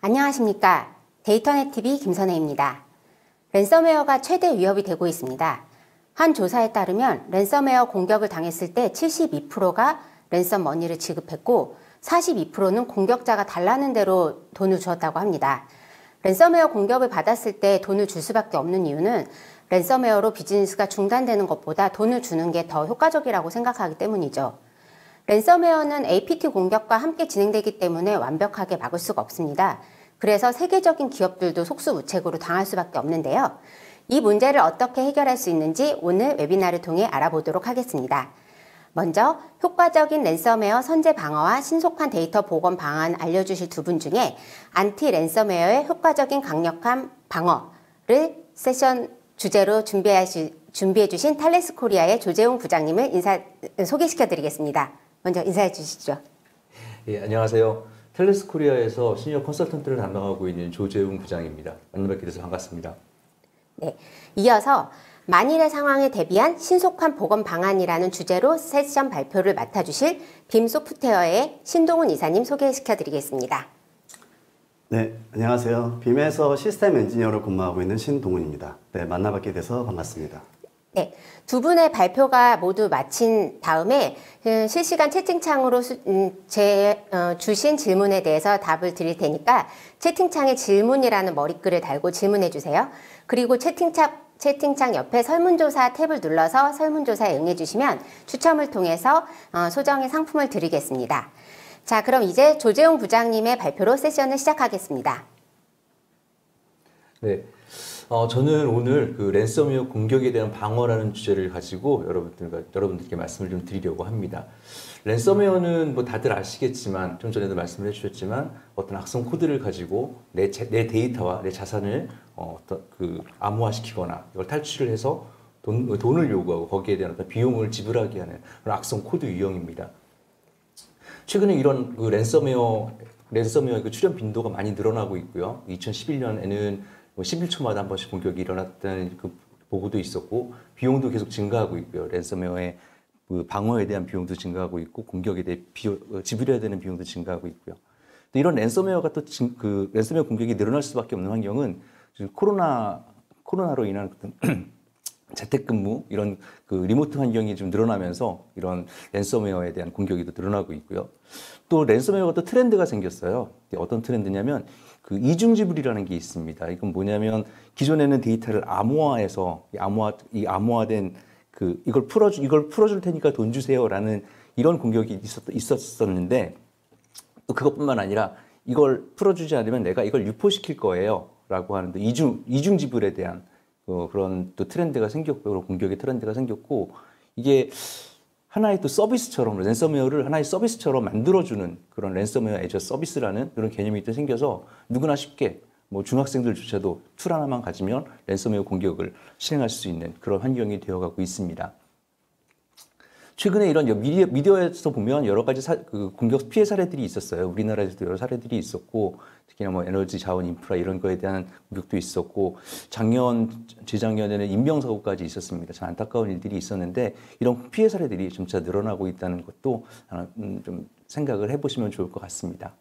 안녕하십니까. 데이터넷TV 김선혜입니다. 랜섬웨어가 최대 위협이 되고 있습니다. 한 조사에 따르면 랜섬웨어 공격을 당했을 때 72%가 랜섬머니를 지급했고 42%는 공격자가 달라는 대로 돈을 주었다고 합니다. 랜섬웨어 공격을 받았을 때 돈을 줄 수밖에 없는 이유는 랜섬웨어로 비즈니스가 중단되는 것보다 돈을 주는 게 더 효과적이라고 생각하기 때문이죠. 랜섬웨어는 APT 공격과 함께 진행되기 때문에 완벽하게 막을 수가 없습니다. 그래서 세계적인 기업들도 속수무책으로 당할 수밖에 없는데요. 이 문제를 어떻게 해결할 수 있는지 오늘 웨비나를 통해 알아보도록 하겠습니다. 먼저 효과적인 랜섬웨어 선제 방어와 신속한 데이터 복원 방안 알려주실 두 분 중에 안티 랜섬웨어의 효과적인 강력한 방어를 세션 주제로 준비해 주신 탈레스 코리아의 조재웅 부장님을 소개시켜 드리겠습니다. 먼저 인사해 주시죠. 예, 안녕하세요. 텔레스 코리아에서 시니어 컨설턴트를 담당하고 있는 조재웅 부장입니다. 만나뵙게 돼서 반갑습니다. 네, 이어서 만일의 상황에 대비한 신속한 보건 방안이라는 주제로 세션 발표를 맡아주실 빔 소프트웨어의 신동훈 이사님 소개시켜 드리겠습니다. 네, 안녕하세요. 빔에서 시스템 엔지니어로 근무하고 있는 신동훈입니다. 네, 만나뵙게 돼서 반갑습니다. 네, 두 분의 발표가 모두 마친 다음에 실시간 채팅창으로 주신 질문에 대해서 답을 드릴 테니까 채팅창에 질문이라는 머리글을 달고 질문해 주세요. 그리고 채팅창 옆에 설문조사 탭을 눌러서 설문조사에 응해 주시면 추첨을 통해서 소정의 상품을 드리겠습니다. 자, 그럼 이제 조재웅 부장님의 발표로 세션을 시작하겠습니다. 네. 저는 오늘 그 랜섬웨어 공격에 대한 방어라는 주제를 가지고 여러분들께 말씀을 좀 드리려고 합니다. 랜섬웨어는 뭐 다들 아시겠지만 좀 전에도 말씀을 해주셨지만 어떤 악성 코드를 가지고 내 데이터와 내 자산을 암호화시키거나 이걸 탈취를 해서 돈을 요구하고 거기에 대한 어떤 비용을 지불하게 하는 그런 악성 코드 유형입니다. 최근에 이런 그 랜섬웨어 그 출현 빈도가 많이 늘어나고 있고요. 2011년에는 11초마다 한 번씩 공격이 일어났다는 그 보고도 있었고 비용도 계속 증가하고 있고요. 랜섬웨어의 그 방어에 대한 비용도 증가하고 있고 공격에 대해 지불해야 되는 비용도 증가하고 있고요. 이런 랜섬웨어가 또 그 랜섬웨어 공격이 늘어날 수밖에 없는 환경은 지금 코로나로 인한 어떤 재택근무 이런 그 리모트 환경이 좀 늘어나면서 이런 랜섬웨어에 대한 공격이 또 늘어나고 있고요. 또 랜섬웨어가 또 트렌드가 생겼어요. 어떤 트렌드냐면 그 이중 지불이라는 게 있습니다. 이건 뭐냐면 기존에는 데이터를 암호화해서 암호화된 이걸 풀어줄 테니까 돈 주세요라는 이런 공격이 있었었는데 또 그것뿐만 아니라 이걸 풀어주지 않으면 내가 이걸 유포시킬 거예요라고 하는 이중 지불에 대한 그런 또 트렌드가 생겼고 공격의 트렌드가 생겼고 이게 하나의 또 서비스처럼 랜섬웨어를 하나의 서비스처럼 만들어주는 그런 랜섬웨어 애저 서비스라는 그런 개념이 또 생겨서 누구나 쉽게 뭐 중학생들조차도 툴 하나만 가지면 랜섬웨어 공격을 실행할 수 있는 그런 환경이 되어가고 있습니다. 최근에 이런 미디어에서 보면 여러 가지 공격 피해 사례들이 있었어요. 우리나라에서도 여러 사례들이 있었고 특히나 뭐 에너지 자원 인프라 이런 거에 대한 공격도 있었고 재작년에는 인명사고까지 있었습니다. 참 안타까운 일들이 있었는데 이런 피해 사례들이 점차 늘어나고 있다는 것도 좀 생각을 해보시면 좋을 것 같습니다.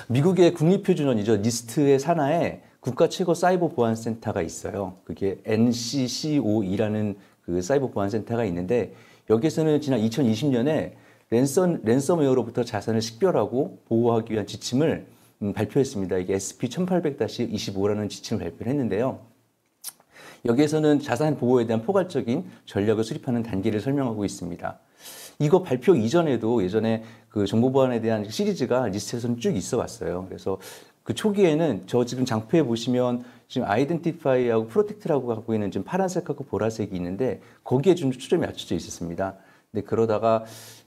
미국의 국립표준원이죠. 니스트의 산하에 국가 최고 사이버 보안 센터가 있어요. 그게 NCCOE라는 그 사이버 보안 센터가 있는데 여기서는 지난 2020년에 랜섬웨어로부터 자산을 식별하고 보호하기 위한 지침을 발표했습니다. 이게 SP1800-25라는 지침을 발표를 했는데요. 여기에서는 자산 보호에 대한 포괄적인 전략을 수립하는 단계를 설명하고 있습니다. 이거 발표 이전에도 예전에 그 정보보안에 대한 시리즈가 리스트에서는 쭉 있어 왔어요. 그래서 그 초기에는 저 지금 장표에 보시면 지금 아이덴티파이하고 프로텍트라고 하고 있는 지금 파란색하고 보라색이 있는데 거기에 좀 초점이 맞춰져 있었습니다. 근데 그러다가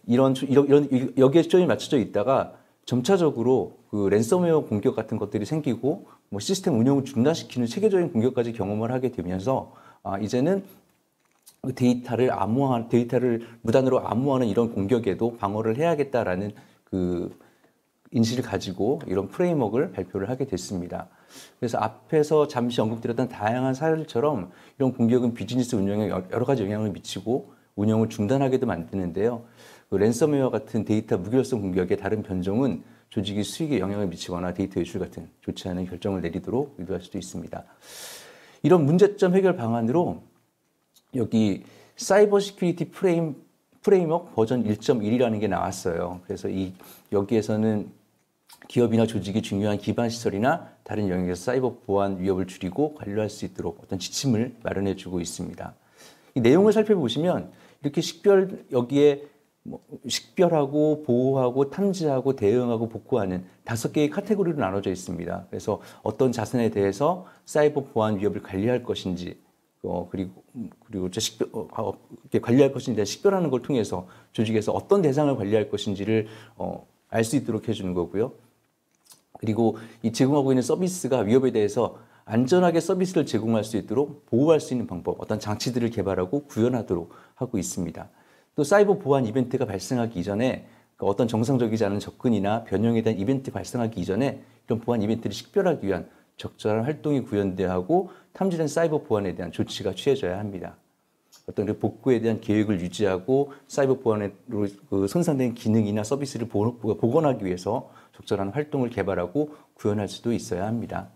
여기에 초점이 맞춰져 있다가 점차적으로 그 랜섬웨어 공격 같은 것들이 생기고 뭐 시스템 운영을 중단시키는 체계적인 공격까지 경험을 하게 되면서 이제는 데이터를 무단으로 암호화하는 이런 공격에도 방어를 해야겠다라는 그 인식을 가지고 이런 프레임워크를 발표를 하게 됐습니다. 그래서 앞에서 잠시 언급드렸던 다양한 사례들처럼 이런 공격은 비즈니스 운영에 여러 가지 영향을 미치고 운영을 중단하게도 만드는데요. 그 랜섬웨어 같은 데이터 무결성 공격의 다른 변종은 조직의 수익에 영향을 미치거나 데이터 유출 같은 좋지 않은 결정을 내리도록 유도할 수도 있습니다. 이런 문제점 해결 방안으로 여기 사이버 시큐리티 프레임워크 버전 1.1이라는 게 나왔어요. 그래서 여기에서는 기업이나 조직이 중요한 기반 시설이나 다른 영역에서 사이버 보안 위협을 줄이고 관리할 수 있도록 어떤 지침을 마련해 주고 있습니다. 이 내용을 살펴보시면 이렇게 여기에 식별하고 보호하고 탐지하고 대응하고 복구하는 5개의 카테고리로 나눠져 있습니다. 그래서 어떤 자산에 대해서 사이버 보안 위협을 관리할 것인지 그리고 이렇게 관리할 것인지에 대한 식별하는 걸 통해서 조직에서 어떤 대상을 관리할 것인지를 알 수 있도록 해주는 거고요. 그리고 이 제공하고 있는 서비스가 위협에 대해서 안전하게 서비스를 제공할 수 있도록 보호할 수 있는 방법, 어떤 장치들을 개발하고 구현하도록 하고 있습니다. 또 사이버 보안 이벤트가 발생하기 이전에 어떤 정상적이지 않은 접근이나 변형에 대한 이벤트 발생하기 이전에 이런 보안 이벤트를 식별하기 위한 적절한 활동이 구현돼야 하고 탐지된 사이버 보안에 대한 조치가 취해져야 합니다. 어떤 그 복구에 대한 계획을 유지하고 사이버 보안으로 손상된 기능이나 서비스를 복원하기 위해서 적절한 활동을 개발하고 구현할 수도 있어야 합니다.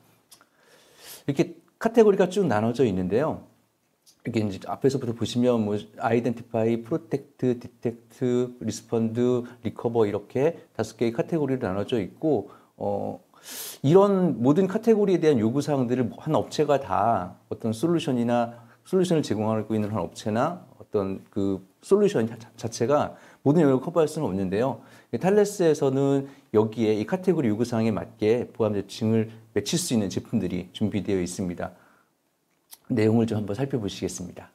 이렇게 카테고리가 쭉 나눠져 있는데요. 이게 이제 앞에서부터 보시면 아이덴티파이, 프로텍트, 디텍트, 리스폰드, 리커버 이렇게 5개의 카테고리로 나눠져 있고 이런 모든 카테고리에 대한 요구 사항들을 한 업체가 다 어떤 솔루션을 제공하고 있는 한 업체나 어떤 그 솔루션 자체가 모든 영역을 커버할 수는 없는데요. 탈레스에서는 여기에 이 카테고리 요구 사항에 맞게 보안 대칭을 맺힐 수 있는 제품들이 준비되어 있습니다. 내용을 좀 한번 살펴보시겠습니다.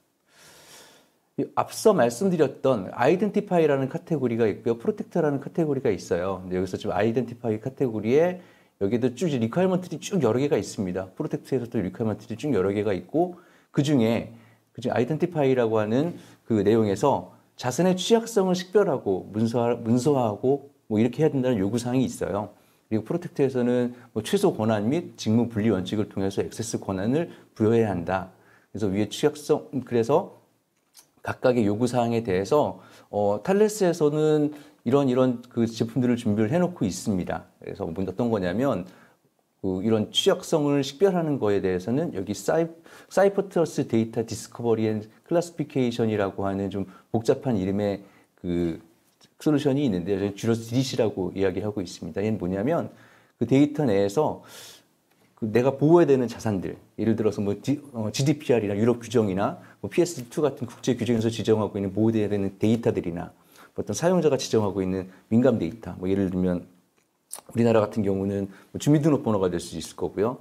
앞서 말씀드렸던 아이덴티파이라는 카테고리가 있고요. 프로텍터라는 카테고리가 있어요. 근데 여기서 지금 아이덴티파이 카테고리에 여기도 쭉 리퀘어먼트들이 쭉 여러 개가 있습니다. 프로텍트에서도 리퀘어먼트들이 쭉 여러 개가 있고 그중에 아이덴티파이라고 하는 그 내용에서 자산의 취약성을 식별하고 문서화하고 이렇게 해야 된다는 요구사항이 있어요. 그리고 프로텍트에서는 최소 권한 및 직무 분리 원칙을 통해서 액세스 권한을 부여해야 한다. 그래서 위에 그래서 각각의 요구사항에 대해서 탈레스에서는 이런 그 제품들을 준비를 해놓고 있습니다. 그래서 어떤 거냐면 이런 취약성을 식별하는 거에 대해서는 여기 사이퍼트러스 데이터 디스커버리 앤 클래시피케이션이라고 하는 좀 복잡한 이름의 그 솔루션이 있는데 저희 줄여서 DDC라고 이야기하고 있습니다. 얘는 뭐냐면 그 데이터 내에서 내가 보호해야 되는 자산들, 예를 들어서 GDPR이나 유럽 규정이나 PSD2 같은 국제 규정에서 지정하고 있는 보호해야 되는 데이터들이나 어떤 사용자가 지정하고 있는 민감 데이터, 예를 들면 우리나라 같은 경우는 주민등록번호가 될 수도 있을 거고요,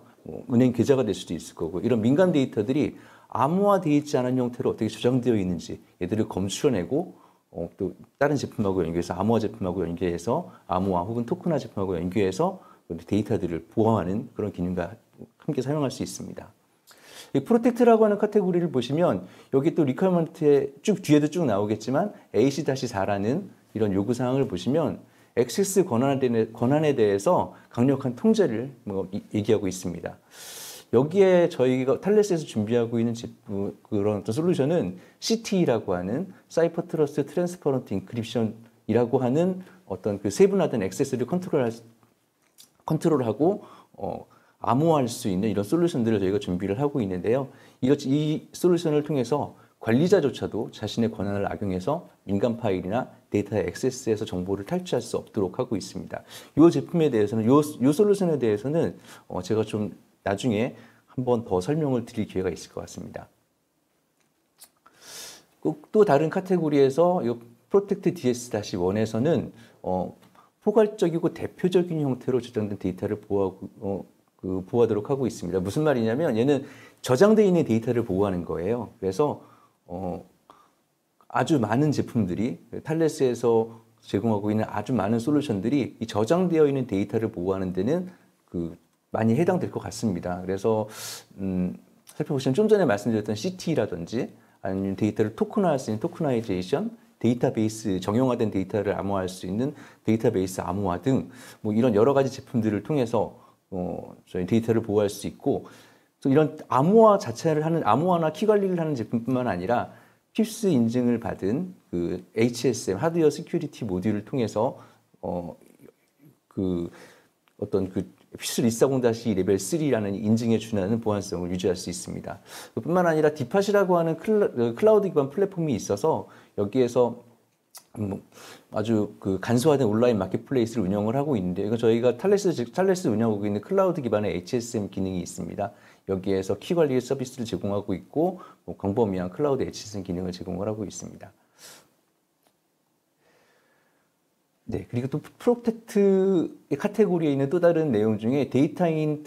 은행 계좌가 될 수도 있을 거고, 이런 민감 데이터들이 암호화되어 있지 않은 형태로 어떻게 저장되어 있는지 얘들을 검출해내고 또 다른 제품하고 연계해서 암호화 제품하고 연계해서 암호화 혹은 토큰화 제품하고 연계해서 데이터들을 보호하는 그런 기능과 함께 사용할 수 있습니다. 이 프로텍트라고 하는 카테고리를 보시면 여기 또 리퀘어먼트에 뒤에도 쭉 나오겠지만 AC-4라는 이런 요구사항을 보시면 액세스 권한에 대해서 강력한 통제를 얘기하고 있습니다. 여기에 저희가 탈레스에서 준비하고 있는 그런 어떤 솔루션은 CTE라고 하는 사이퍼 트러스트 트랜스퍼런트 인크립션이라고 하는 어떤 그 세분화된 액세스를 컨트롤하고 암호화할 수 있는 이런 솔루션들을 저희가 준비를 하고 있는데요. 이 솔루션을 통해서 관리자조차도 자신의 권한을 악용해서 민감 파일이나 데이터의 액세스에서 정보를 탈취할 수 없도록 하고 있습니다. 이 제품에 대해서는, 이 솔루션에 대해서는 제가 좀 나중에 한 번 더 설명을 드릴 기회가 있을 것 같습니다. 또 다른 카테고리에서 이 프로텍트 DS-1에서는 포괄적이고 대표적인 형태로 저장된 데이터를 보호하도록 하고 있습니다. 무슨 말이냐면 얘는 저장되어 있는 데이터를 보호하는 거예요. 그래서 아주 많은 제품들이 탈레스에서 제공하고 있는 아주 많은 솔루션들이 이 저장되어 있는 데이터를 보호하는 데는 많이 해당될 것 같습니다. 그래서 살펴보시면 좀 전에 말씀드렸던 CT라든지 아니면 데이터를 토큰화할 수 있는 토크나이제이션, 데이터베이스, 정형화된 데이터를 암호화할 수 있는 데이터베이스 암호화 등 이런 여러 가지 제품들을 통해서 저희 데이터를 보호할 수 있고, 또 이런 암호화나 키 관리를 하는 제품뿐만 아니라 핍스 인증을 받은 그 HSM 하드웨어 시큐리티 모듈을 통해서 그 어떤 그 피스 140-2 레벨 3라는 인증에 준하는 보안성을 유지할 수 있습니다. 뿐만 아니라 디팟이라고 하는 클라우드 기반 플랫폼이 있어서 여기에서 아주 그 간소화된 온라인 마켓플레이스를 운영을 하고 있는데, 이거 저희가 탈레스 운영하고 있는 클라우드 기반의 HSM 기능이 있습니다. 여기에서 키 관리 서비스를 제공하고 있고, 광범위한 클라우드 HSM 기능을 제공을 하고 있습니다. 네, 그리고 또 프로텍트 카테고리에 있는 또 다른 내용 중에 데이터인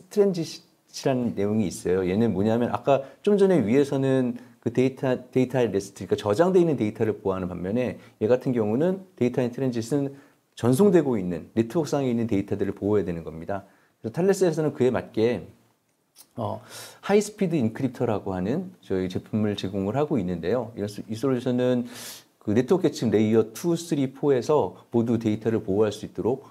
트랜지시라는 내용이 있어요. 얘는 뭐냐면 아까 좀 전에 위에서는 그 데이터 레스트, 그러니까 저장되어 있는 데이터를 보호하는 반면에 얘 같은 경우는 데이터인 트랜짓은 전송되고 있는 네트워크상에 있는 데이터들을 보호해야 되는 겁니다. 그래서 탈레스에서는 그에 맞게 하이스피드 인크립터라고 하는 저희 제품을 제공을 하고 있는데요. 이 솔루션은 그 네트워크 계층 레이어 2, 3, 4에서 모두 데이터를 보호할 수 있도록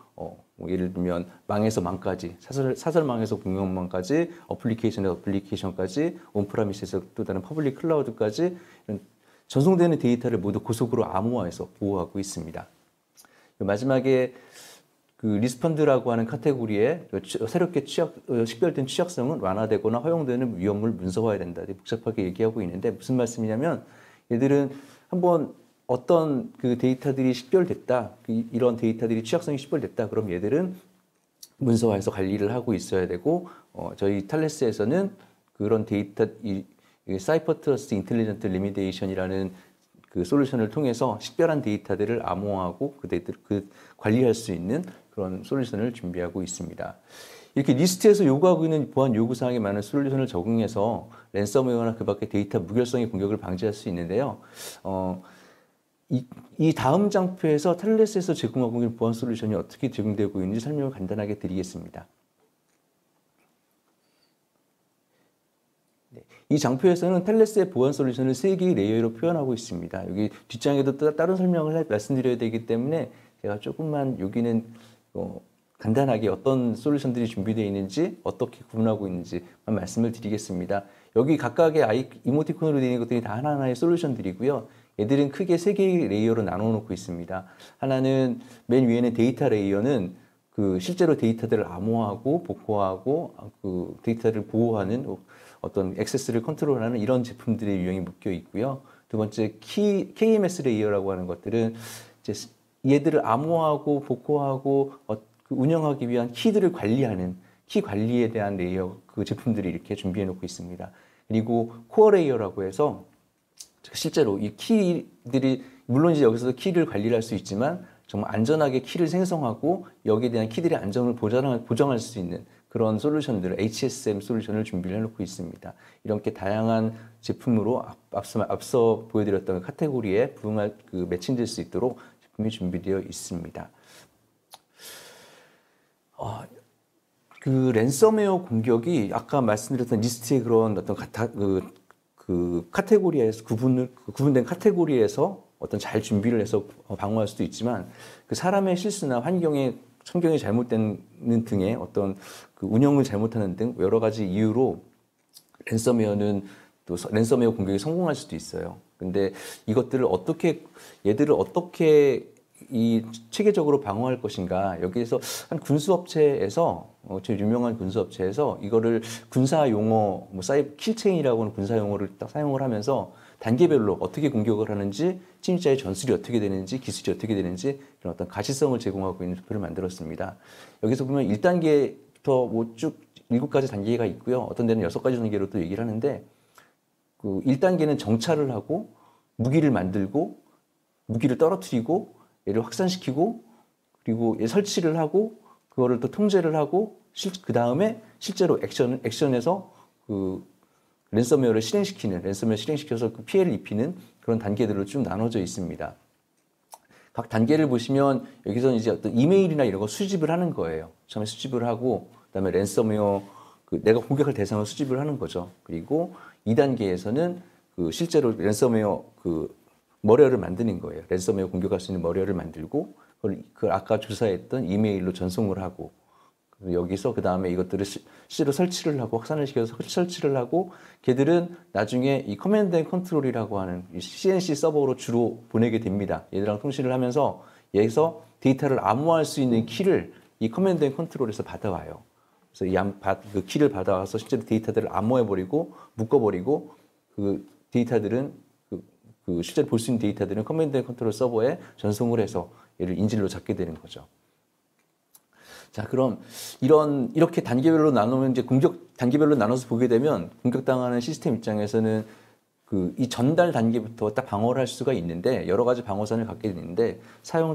뭐 예를 들면 망에서 망까지, 사설망에서 공용망까지, 어플리케이션에서 어플리케이션까지, 온프라미스에서 또 다른 퍼블릭 클라우드까지 이런 전송되는 데이터를 모두 고속으로 암호화해서 보호하고 있습니다. 마지막에 그 리스펀드라고 하는 카테고리에 새롭게 식별된 취약성은 완화되거나 허용되는 위험을 문서화해야 된다. 복잡하게 얘기하고 있는데 무슨 말씀이냐면 얘들은 한번 어떤 그 데이터들이 식별됐다, 이런 데이터들이 취약성이 식별됐다, 그럼 얘들은 문서화해서 관리를 하고 있어야 되고, 저희 탈레스에서는 그런 데이터, 사이퍼 트러스트 인텔리전트 리미데이션이라는 그 솔루션을 통해서 식별한 데이터들을 암호화하고 그 관리할 수 있는 그런 솔루션을 준비하고 있습니다. 이렇게 리스트에서 요구하고 있는 보안 요구사항에 많은 솔루션을 적용해서 랜섬웨어나 그 밖에 데이터 무결성의 공격을 방지할 수 있는데요. 이 다음 장표에서 탈레스에서 제공하고 있는 보안 솔루션이 어떻게 제공되고 있는지 설명을 간단하게 드리겠습니다. 네, 이 장표에서는 탈레스의 보안 솔루션을 3개의 레이어로 표현하고 있습니다. 여기 뒷장에도 또 다른 설명을 말씀드려야 되기 때문에 제가 조금만 여기는 간단하게 어떤 솔루션들이 준비되어 있는지, 어떻게 구분하고 있는지만 말씀을 드리겠습니다. 여기 각각의 이모티콘으로 되어 있는 것들이 다 하나하나의 솔루션들이고요. 얘들은 크게 3개의 레이어로 나눠 놓고 있습니다. 하나는 맨 위에는 데이터 레이어는 그 실제로 데이터들을 암호화하고 복호하고 그 데이터를 보호하는 어떤 액세스를 컨트롤하는 이런 제품들의 유형이 묶여 있고요. 두 번째 KMS 레이어라고 하는 것들은 이제 얘들을 암호화하고 복호하고 운영하기 위한 키들을 관리하는 키 관리에 대한 레이어, 그 제품들이 이렇게 준비해 놓고 있습니다. 그리고 코어 레이어라고 해서 실제로 이 키들이 물론 이제 여기서도 키를 관리를 할 수 있지만 정말 안전하게 키를 생성하고 여기에 대한 키들의 안정을 보장할 수 있는 그런 솔루션들을 HSM 솔루션을 준비를 해놓고 있습니다. 이렇게 다양한 제품으로 앞서 보여드렸던 카테고리에 부응할 그 매칭될 수 있도록 제품이 준비되어 있습니다. 그 랜섬웨어 공격이 아까 말씀드렸던 리스트의 그런 어떤 그 카테고리에서 구분된 카테고리에서 어떤 잘 준비를 해서 방어할 수도 있지만 그 사람의 실수나 환경이 잘못되는 등의 어떤 그 운영을 잘못하는 등 여러 가지 이유로 랜섬웨어는 또 랜섬웨어 공격이 성공할 수도 있어요. 근데 얘들을 어떻게 이 체계적으로 방어할 것인가, 여기에서 한 군수업체에서 제일 유명한 군수업체에서 이거를 군사 용어 킬체인이라고 하는 군사 용어를 딱 사용을 하면서 단계별로 어떻게 공격을 하는지, 침입자의 전술이 어떻게 되는지, 기술이 어떻게 되는지 이런 어떤 가시성을 제공하고 있는 도표를 만들었습니다. 여기서 보면 1단계부터 뭐 쭉 7가지 단계가 있고요. 어떤 데는 6가지 단계로 또 얘기를 하는데, 그 1단계는 정찰을 하고 무기를 만들고 무기를 떨어뜨리고 얘를 확산시키고 그리고 얘 설치를 하고 그거를 또 통제를 하고 그 다음에 실제로 액션에서 그 랜섬웨어를 실행시켜서 그 피해를 입히는 그런 단계들로 쭉 나눠져 있습니다. 각 단계를 보시면 여기서는 이제 어떤 이메일이나 이런 거 수집을 하는 거예요. 처음에 수집을 하고 그다음에 랜섬웨어 내가 공격할 대상을 수집을 하는 거죠. 그리고 2단계에서는 그 실제로 랜섬웨어 머리어를 만드는 거예요. 랜섬웨어 공격할 수 있는 머리어를 만들고 그걸 아까 조사했던 이메일로 전송을 하고, 여기서 그 다음에 이것들을 실제로 설치를 하고 확산을 시켜서 설치를 하고, 걔들은 나중에 이 커맨드 앤 컨트롤이라고 하는 CNC 서버로 주로 보내게 됩니다. 얘들랑 통신을 하면서 여기서 데이터를 암호화할 수 있는 키를 이 커맨드 앤 컨트롤에서 받아와요. 그래서 그 키를 받아와서 실제로 데이터들을 암호해버리고 묶어버리고 그 데이터들은 그 실제로 볼 수 있는 데이터들은 커맨드 앤 컨트롤 서버에 전송을 해서 얘를 인질로 잡게 되는 거죠. 자, 그럼 이렇게 단계별로 나누면 이제 단계별로 나눠서 보게 되면 공격당하는 시스템 입장에서는 이 전달 단계부터 딱 방어를 할 수가 있는데 여러 가지 방어선을 갖게 되는데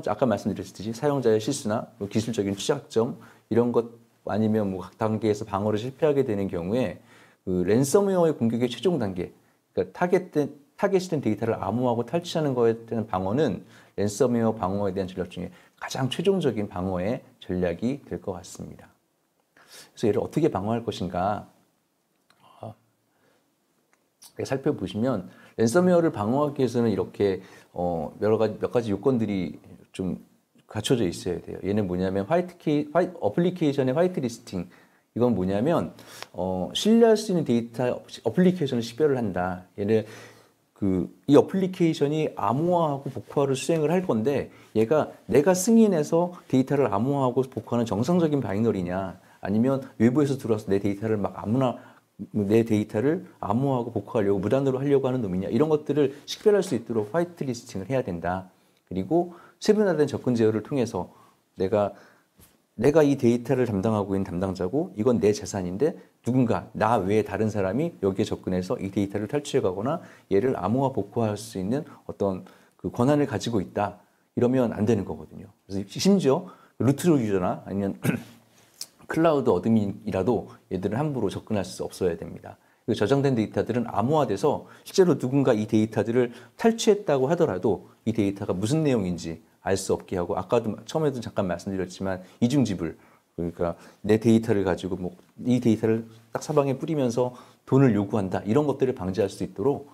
아까 말씀드렸듯이 사용자의 실수나 기술적인 취약점 이런 것 아니면 각 단계에서 방어를 실패하게 되는 경우에 그 랜섬웨어의 공격의 최종 단계, 그러니까 타겟된 데이터를 암호하고 탈취하는 것에 대한 방어는 랜섬웨어 방어에 대한 전략 중에 가장 최종적인 방어의 전략이 될 것 같습니다. 그래서 얘를 어떻게 방어할 것인가 살펴보시면 랜섬웨어를 방어하기 위해서는 이렇게 몇 가지 요건들이 좀 갖춰져 있어야 돼요. 얘는 뭐냐면 어플리케이션의 화이트 리스팅. 이건 뭐냐면 신뢰할 수 있는 데이터 어플리케이션을 식별을 한다. 얘는 이 어플리케이션이 암호화하고 복호화를 수행을 할 건데 얘가 내가 승인해서 데이터를 암호화하고 복호하는 정상적인 바이너리냐 아니면 외부에서 들어와서 내 데이터를 내 데이터를 암호하고 복호하려고 무단으로 하려고 하는 놈이냐 이런 것들을 식별할 수 있도록 화이트 리스팅을 해야 된다. 그리고 세분화된 접근 제어를 통해서 내가 이 데이터를 담당하고 있는 담당자고 이건 내 재산인데 누군가 나 외에 다른 사람이 여기에 접근해서 이 데이터를 탈취해 가거나 얘를 암호화 복호할 수 있는 어떤 그 권한을 가지고 있다. 이러면 안 되는 거거든요. 그래서 심지어 루트 유저나 아니면 클라우드 어드민이라도 얘들은 함부로 접근할 수 없어야 됩니다. 저장된 데이터들은 암호화돼서 실제로 누군가 이 데이터들을 탈취했다고 하더라도 이 데이터가 무슨 내용인지 알 수 없게 하고 아까도 처음에도 잠깐 말씀드렸지만 이중지불 그러니까 내 데이터를 가지고 이 데이터를 딱 사방에 뿌리면서 돈을 요구한다 이런 것들을 방지할 수 있도록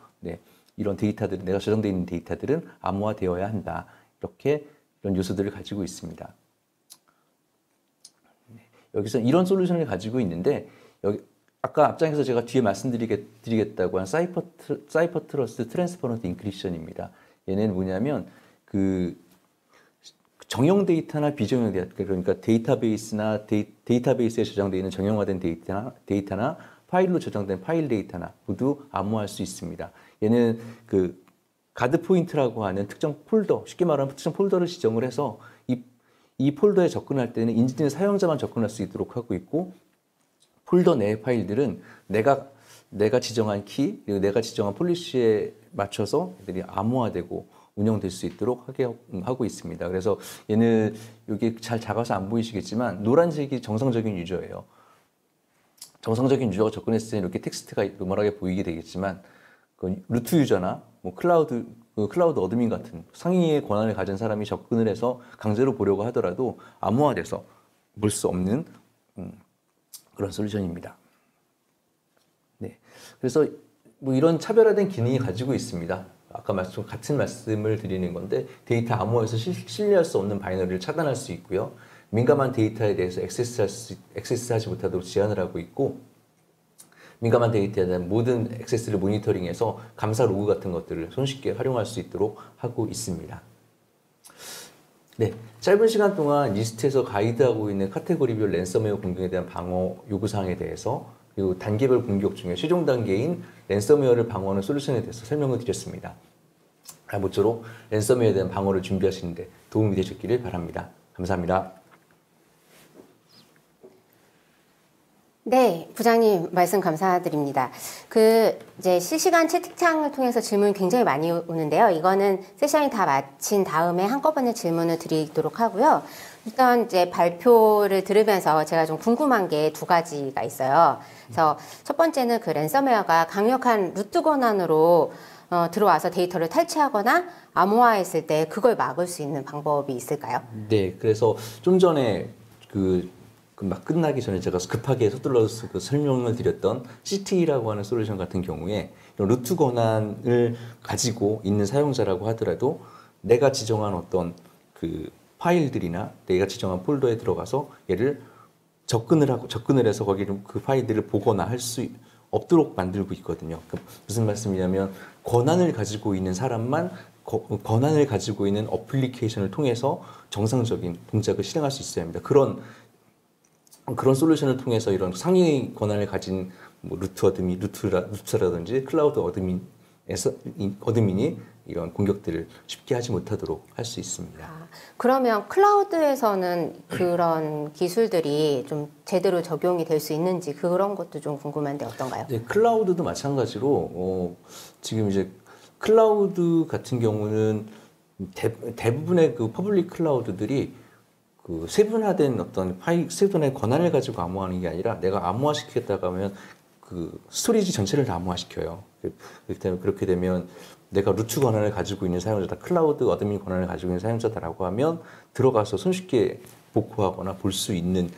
이런 데이터들 내가 저장되어 있는 데이터들은 암호화되어야 한다 이렇게 이런 요소들을 가지고 있습니다. 여기서 이런 솔루션을 가지고 있는데 여기 아까 앞장에서 제가 뒤에 말씀드리겠다고 한 사이퍼 트러스트 트랜스퍼런트 인크립션입니다. 얘는 뭐냐면 정형 데이터나 비정형 데이터 그러니까 데이터베이스나 데이터베이스에 저장되어 있는 정형화된 데이터나 파일로 저장된 파일 데이터나 모두 암호화할 수 있습니다. 얘는 가드 포인트라고 하는 특정 폴더 쉽게 말하면 특정 폴더를 지정을 해서 이 폴더에 접근할 때는 인증 사용자만 접근할 수 있도록 하고 있고 폴더 내의 파일들은 내가 지정한 키 그리고 내가 지정한 폴리시에 맞춰서 애들이 암호화되고 운영될 수 있도록 하게 하고 있습니다. 그래서 얘는 여기 잘 작아서 안 보이시겠지만 노란색이 정상적인 유저예요. 정상적인 유저가 접근했을 때 이렇게 텍스트가 노멀하게 보이게 되겠지만 루트 유저나 클라우드 어드민 같은 상위의 권한을 가진 사람이 접근을 해서 강제로 보려고 하더라도 암호화돼서 볼 수 없는 그런 솔루션입니다. 네, 그래서 이런 차별화된 기능이 가지고 있습니다. 아까 같은 말씀을 드리는 건데 데이터 암호화에서 신뢰할 수 없는 바이너리를 차단할 수 있고요. 민감한 데이터에 대해서 액세스하지 못하도록 제한을 하고 있고 민감한 데이터에 대한 모든 액세스를 모니터링해서 감사 로그 같은 것들을 손쉽게 활용할 수 있도록 하고 있습니다. 네, 짧은 시간 동안 리스트에서 가이드하고 있는 카테고리별 랜섬웨어 공격에 대한 방어 요구사항에 대해서 그리고 단계별 공격 중에 최종 단계인 랜섬웨어를 방어하는 솔루션에 대해서 설명을 드렸습니다. 모쪼록 랜섬웨어에 대한 방어를 준비하시는데 도움이 되셨기를 바랍니다. 감사합니다. 네, 부장님 말씀 감사드립니다. 이제 실시간 채팅창을 통해서 질문이 굉장히 많이 오는데요. 이거는 세션이 다 마친 다음에 한꺼번에 질문을 드리도록 하고요. 일단 이제 발표를 들으면서 제가 좀 궁금한 게 두 가지가 있어요. 그래서 첫 번째는 랜섬웨어가 강력한 루트 권한으로 들어와서 데이터를 탈취하거나 암호화했을 때 그걸 막을 수 있는 방법이 있을까요? 네, 그래서 좀 전에 막 끝나기 전에 제가 급하게 서둘러서 설명을 드렸던 CT라고 하는 솔루션 같은 경우에 루트 권한을 가지고 있는 사용자라고 하더라도 내가 지정한 어떤 파일들이나 내가 지정한 폴더에 들어가서 얘를 접근을 해서 거기를 그 파일들을 보거나 할 수 없도록 만들고 있거든요. 무슨 말씀이냐면 권한을 가지고 있는 사람만 권한을 가지고 있는 어플리케이션을 통해서 정상적인 동작을 실행할 수 있어야 합니다. 그런 그런 솔루션을 통해서 이런 상위 권한을 가진 뭐 루트라든지 클라우드 어드민이 이런 공격들을 쉽게 하지 못하도록 할 수 있습니다. 그러면 클라우드에서는 그런 기술들이 좀 제대로 적용이 될 수 있는지 그런 것도 좀 궁금한데 어떤가요? 네, 클라우드도 마찬가지로 지금 이제 클라우드 같은 경우는 대부분의 그 퍼블릭 클라우드들이 그 세분화된 세분화된 권한을 가지고 암호화하는 게 아니라 내가 암호화시키겠다고 하면 그 스토리지 전체를 다 암호화시켜요. 그렇게 되면 내가 루트 권한을 가지고 있는 사용자다, 클라우드 어드민 권한을 가지고 있는 사용자다라고 하면 들어가서 손쉽게 복구하거나 볼 수 있는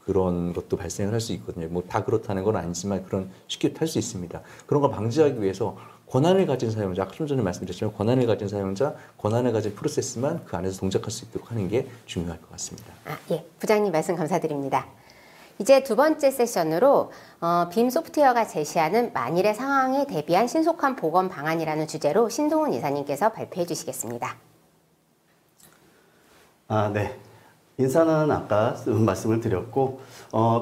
그런 것도 발생을 할 수 있거든요. 뭐 다 그렇다는 건 아니지만 그런 쉽게 할 수 있습니다. 그런 걸 방지하기 위해서 권한을 가진 사용자, 아까 좀 전에 말씀드렸지만 권한을 가진 사용자, 권한을 가진 프로세스만 그 안에서 동작할 수 있도록 하는 게 중요할 것 같습니다. 예, 부장님 말씀 감사드립니다. 이제 두 번째 세션으로 빔 소프트웨어가 제시하는 만일의 상황에 대비한 신속한 보건 방안이라는 주제로 신동훈 이사님께서 발표해 주시겠습니다. 네. 인사는 아까 말씀을 드렸고,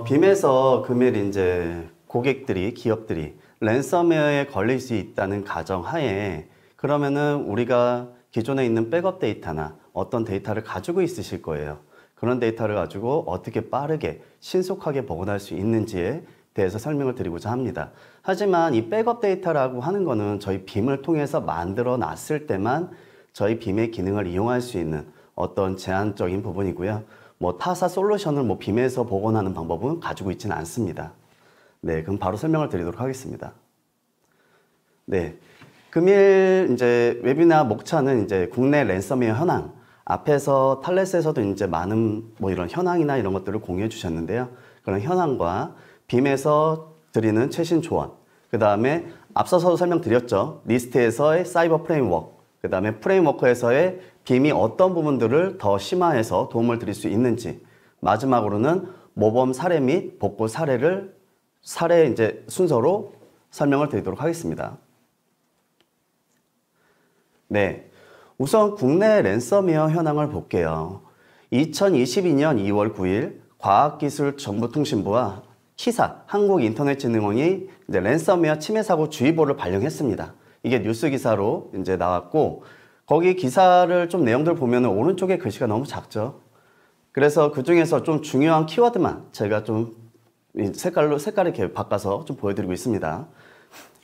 빔에서 금일 이제 고객들이, 기업들이 랜섬웨어에 걸릴 수 있다는 가정하에 그러면은 우리가 기존에 있는 백업 데이터나 어떤 데이터를 가지고 있으실 거예요. 그런 데이터를 가지고 어떻게 빠르게 신속하게 복원할 수 있는지에 대해서 설명을 드리고자 합니다. 하지만 이 백업 데이터라고 하는 거는 저희 빔을 통해서 만들어 놨을 때만 저희 빔의 기능을 이용할 수 있는 어떤 제한적인 부분이고요. 뭐 타사 솔루션을 뭐 빔에서 복원하는 방법은 가지고 있지는 않습니다. 네, 그럼 바로 설명을 드리도록 하겠습니다. 네, 금일 이제 웨비나 목차는 이제 국내 랜섬웨어 현황, 앞에서 탈레스에서도 이제 많은 뭐 이런 현황이나 이런 것들을 공유해 주셨는데요. 그런 현황과 빔에서 드리는 최신 조언, 그 다음에 앞서서도 설명드렸죠. 리스트에서의 사이버 프레임워크, 그 다음에 프레임워크에서의 빔이 어떤 부분들을 더 심화해서 도움을 드릴 수 있는지, 마지막으로는 모범 사례 및 복구 사례 이제 순서로 설명을 드리도록 하겠습니다. 네. 우선 국내 랜섬웨어 현황을 볼게요. 2022년 2월 9일 과학기술정보통신부와 키사 한국인터넷진흥원이 이제 랜섬웨어 침해 사고 주의보를 발령했습니다. 이게 뉴스 기사로 이제 나왔고 거기 기사를 좀 내용들 보면은 오른쪽에 글씨가 너무 작죠. 그래서 그 중에서 좀 중요한 키워드만 제가 좀 색깔을 이렇게 바꿔서 좀 보여드리고 있습니다.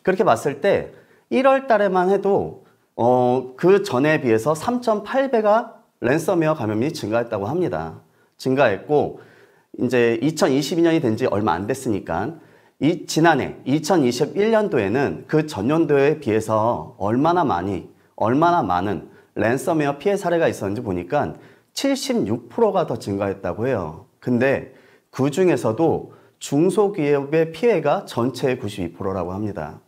그렇게 봤을 때 1월 달에만 해도 그 전에 비해서 3.8배가 랜섬웨어 감염이 증가했다고 합니다. 증가했고, 이제 2022년이 된 지 얼마 안 됐으니까, 지난해 2021년도에는 그 전년도에 비해서 얼마나 많은 랜섬웨어 피해 사례가 있었는지 보니까 76%가 더 증가했다고 해요. 근데 그 중에서도 중소기업의 피해가 전체의 92%라고 합니다.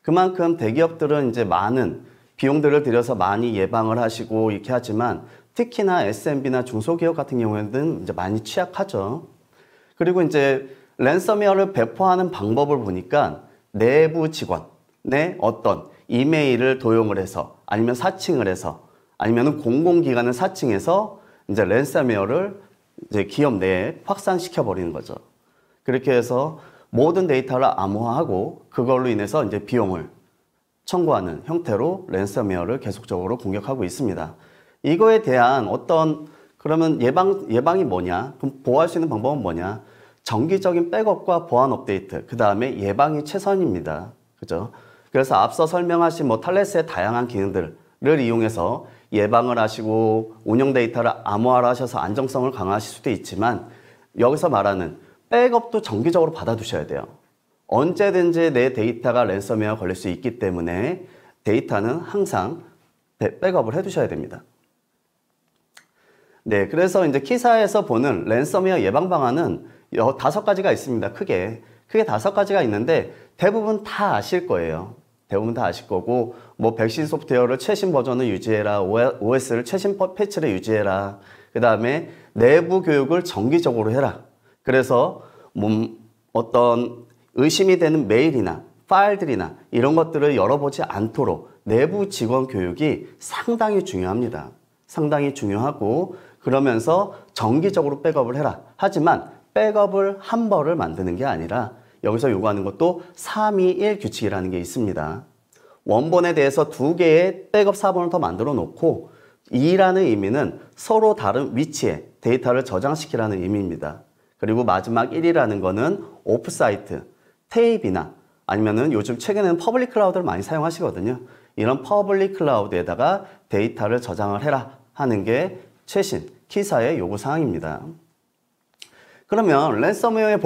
그만큼 대기업들은 이제 많은 비용들을 들여서 많이 예방을 하시고 이렇게 하지만 특히나 SMB나 중소기업 같은 경우에는 이제 많이 취약하죠. 그리고 이제 랜섬웨어를 배포하는 방법을 보니까 내부 직원의 어떤 이메일을 도용을 해서 아니면 사칭을 해서 아니면 공공기관을 사칭해서 이제 랜섬웨어를 이제 기업 내에 확산시켜 버리는 거죠. 그렇게 해서 모든 데이터를 암호화하고 그걸로 인해서 이제 비용을 청구하는 형태로 랜섬웨어를 계속적으로 공격하고 있습니다. 이거에 대한 그러면 예방이 뭐냐? 그럼 보호할 수 있는 방법은 뭐냐? 정기적인 백업과 보안 업데이트, 그 다음에 예방이 최선입니다. 그죠? 그래서 앞서 설명하신 뭐 탈레스의 다양한 기능들을 이용해서 예방을 하시고 운영 데이터를 암호화를 하셔서 안정성을 강화하실 수도 있지만 여기서 말하는 백업도 정기적으로 받아두셔야 돼요. 언제든지 내 데이터가 랜섬웨어 걸릴 수 있기 때문에 데이터는 항상 백업을 해두셔야 됩니다. 네, 그래서 이제 키사에서 보는 랜섬웨어 예방 방안은 5가지가 있습니다. 크게 5가지가 있는데 대부분 다 아실 거예요. 대부분 다 아실 거고 뭐 백신 소프트웨어를 최신 버전을 유지해라, OS를 최신 패치를 유지해라, 그 다음에 내부 교육을 정기적으로 해라. 그래서 어떤 의심이 되는 메일이나 파일들이나 이런 것들을 열어보지 않도록 내부 직원 교육이 상당히 중요합니다. 상당히 중요하고 그러면서 정기적으로 백업을 해라. 하지만 백업을 한 벌을 만드는 게 아니라 여기서 요구하는 것도 321 규칙이라는 게 있습니다. 원본에 대해서 2개의 백업 사본을 더 만들어 놓고 2라는 의미는 서로 다른 위치에 데이터를 저장시키라는 의미입니다. 그리고 마지막 1이라는 거는 오프사이트, 테이프나 아니면은 요즘 최근에는 퍼블릭 클라우드를 많이 사용하시거든요. 이런 퍼블릭 클라우드에다가 데이터를 저장을 해라 하는 게 최신 키사의 요구사항입니다. 그러면 랜섬웨어에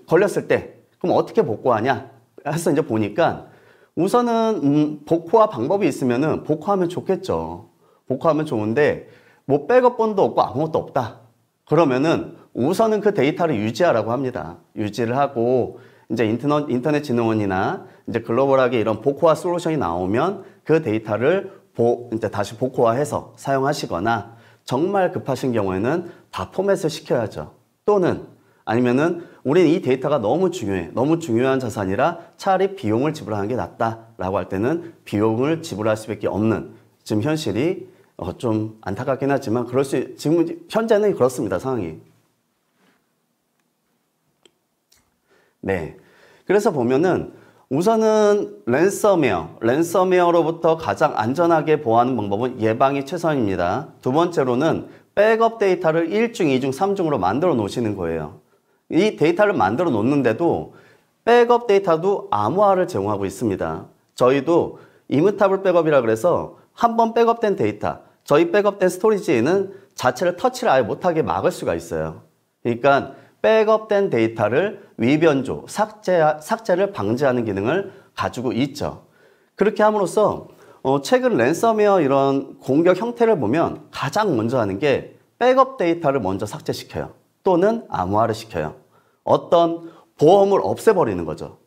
걸렸을 때 그럼 어떻게 복구하냐 해서 이제 보니까 우선은 복구와 방법이 있으면은 복구하면 좋겠죠. 복구하면 좋은데 뭐 백업본도 없고 아무것도 없다. 그러면은 우선은 그 데이터를 유지하라고 합니다. 유지를 하고 이제 인터넷진흥원이나 이제 글로벌하게 이런 복구화 솔루션이 나오면 그 데이터를 이제 다시 복구화해서 사용하시거나 정말 급하신 경우에는 다 포맷을 시켜야죠. 또는 아니면은 우리는 이 데이터가 너무 중요해. 너무 중요한 자산이라 차라리 비용을 지불하는 게 낫다라고 할 때는 비용을 지불할 수밖에 없는 지금 현실이 좀 안타깝긴 하지만 지금 현재는 그렇습니다. 상황이. 네. 그래서 보면은 우선은 랜섬웨어로부터 가장 안전하게 보호하는 방법은 예방이 최선입니다. 두 번째로는 백업 데이터를 1중, 2중, 3중으로 만들어 놓으시는 거예요. 이 데이터를 만들어 놓는데도 백업 데이터도 암호화를 제공하고 있습니다. 저희도 이뮤타블 백업이라 그래서 한번 백업된 데이터, 저희 백업된 스토리지에는 자체를 터치를 아예 못하게 막을 수가 있어요. 그러니까 백업된 데이터를 위변조, 삭제를 방지하는 기능을 가지고 있죠. 그렇게 함으로써 최근 랜섬웨어 이런 공격 형태를 보면 가장 먼저 하는 게 백업 데이터를 먼저 삭제시켜요. 또는 암호화를 시켜요. 어떤 보험을 없애버리는 거죠.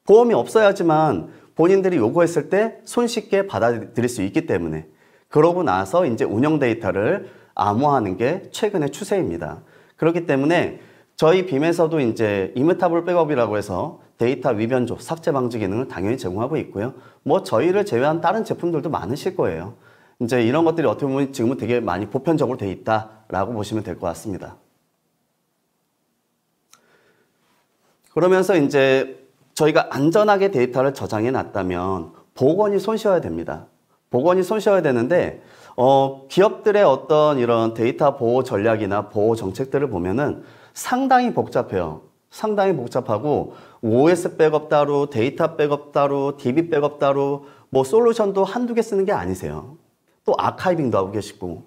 보험이 없어야지만 본인들이 요구했을 때 손쉽게 받아들일 수 있기 때문에 그러고 나서 이제 운영 데이터를 암호화하는 게 최근의 추세입니다. 그렇기 때문에 저희 빔에서도 이제 이뮤타블 백업이라고 해서 데이터 위변조, 삭제 방지 기능을 당연히 제공하고 있고요. 뭐 저희를 제외한 다른 제품들도 많으실 거예요. 이제 이런 것들이 어떻게 보면 지금은 되게 많이 보편적으로 돼 있다라고 보시면 될 것 같습니다. 그러면서 이제 저희가 안전하게 데이터를 저장해 놨다면 복원이 손쉬어야 됩니다. 복원이 손쉬어야 되는데 기업들의 어떤 이런 데이터 보호 전략이나 보호 정책들을 보면은 상당히 복잡해요. 상당히 복잡하고 OS 백업 따로, 데이터 백업 따로, DB 백업 따로 뭐 솔루션도 한두 개 쓰는 게 아니세요. 또 아카이빙도 하고 계시고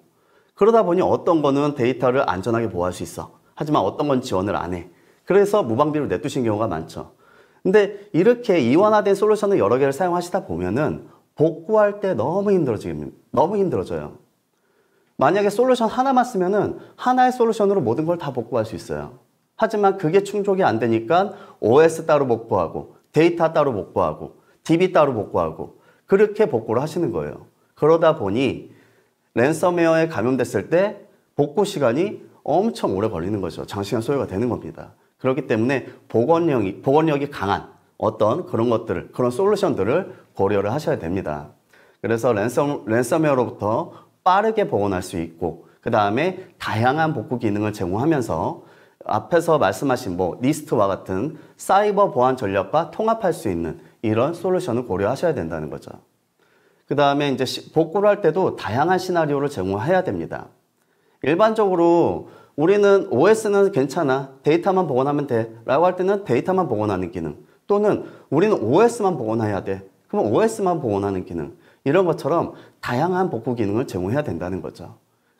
그러다 보니 어떤 거는 데이터를 안전하게 보호할 수 있어. 하지만 어떤 건 지원을 안 해. 그래서 무방비로 내두신 경우가 많죠. 근데 이렇게 이원화된 솔루션을 여러 개를 사용하시다 보면은 복구할 때 너무 힘들어져요. 만약에 솔루션 하나만 쓰면은 하나의 솔루션으로 모든 걸 다 복구할 수 있어요. 하지만 그게 충족이 안 되니까 OS 따로 복구하고 데이터 따로 복구하고 DB 따로 복구하고 그렇게 복구를 하시는 거예요. 그러다 보니 랜섬웨어에 감염됐을 때 복구 시간이 엄청 오래 걸리는 거죠. 장시간 소요가 되는 겁니다. 그렇기 때문에 복원력이 강한 어떤 그런 것들을, 그런 솔루션들을 고려를 하셔야 됩니다. 그래서 랜섬웨어로부터 빠르게 복원할 수 있고 그 다음에 다양한 복구 기능을 제공하면서 앞에서 말씀하신 뭐 니스트와 같은 사이버 보안 전략과 통합할 수 있는 이런 솔루션을 고려하셔야 된다는 거죠. 그 다음에 이제 복구를 할 때도 다양한 시나리오를 제공해야 됩니다. 일반적으로 우리는 OS는 괜찮아, 데이터만 복원하면 돼 라고 할 때는 데이터만 복원하는 기능, 또는 우리는 OS만 복원해야 돼, 그러면 OS만 복원하는 기능, 이런 것처럼 다양한 복구 기능을 제공해야 된다는 거죠.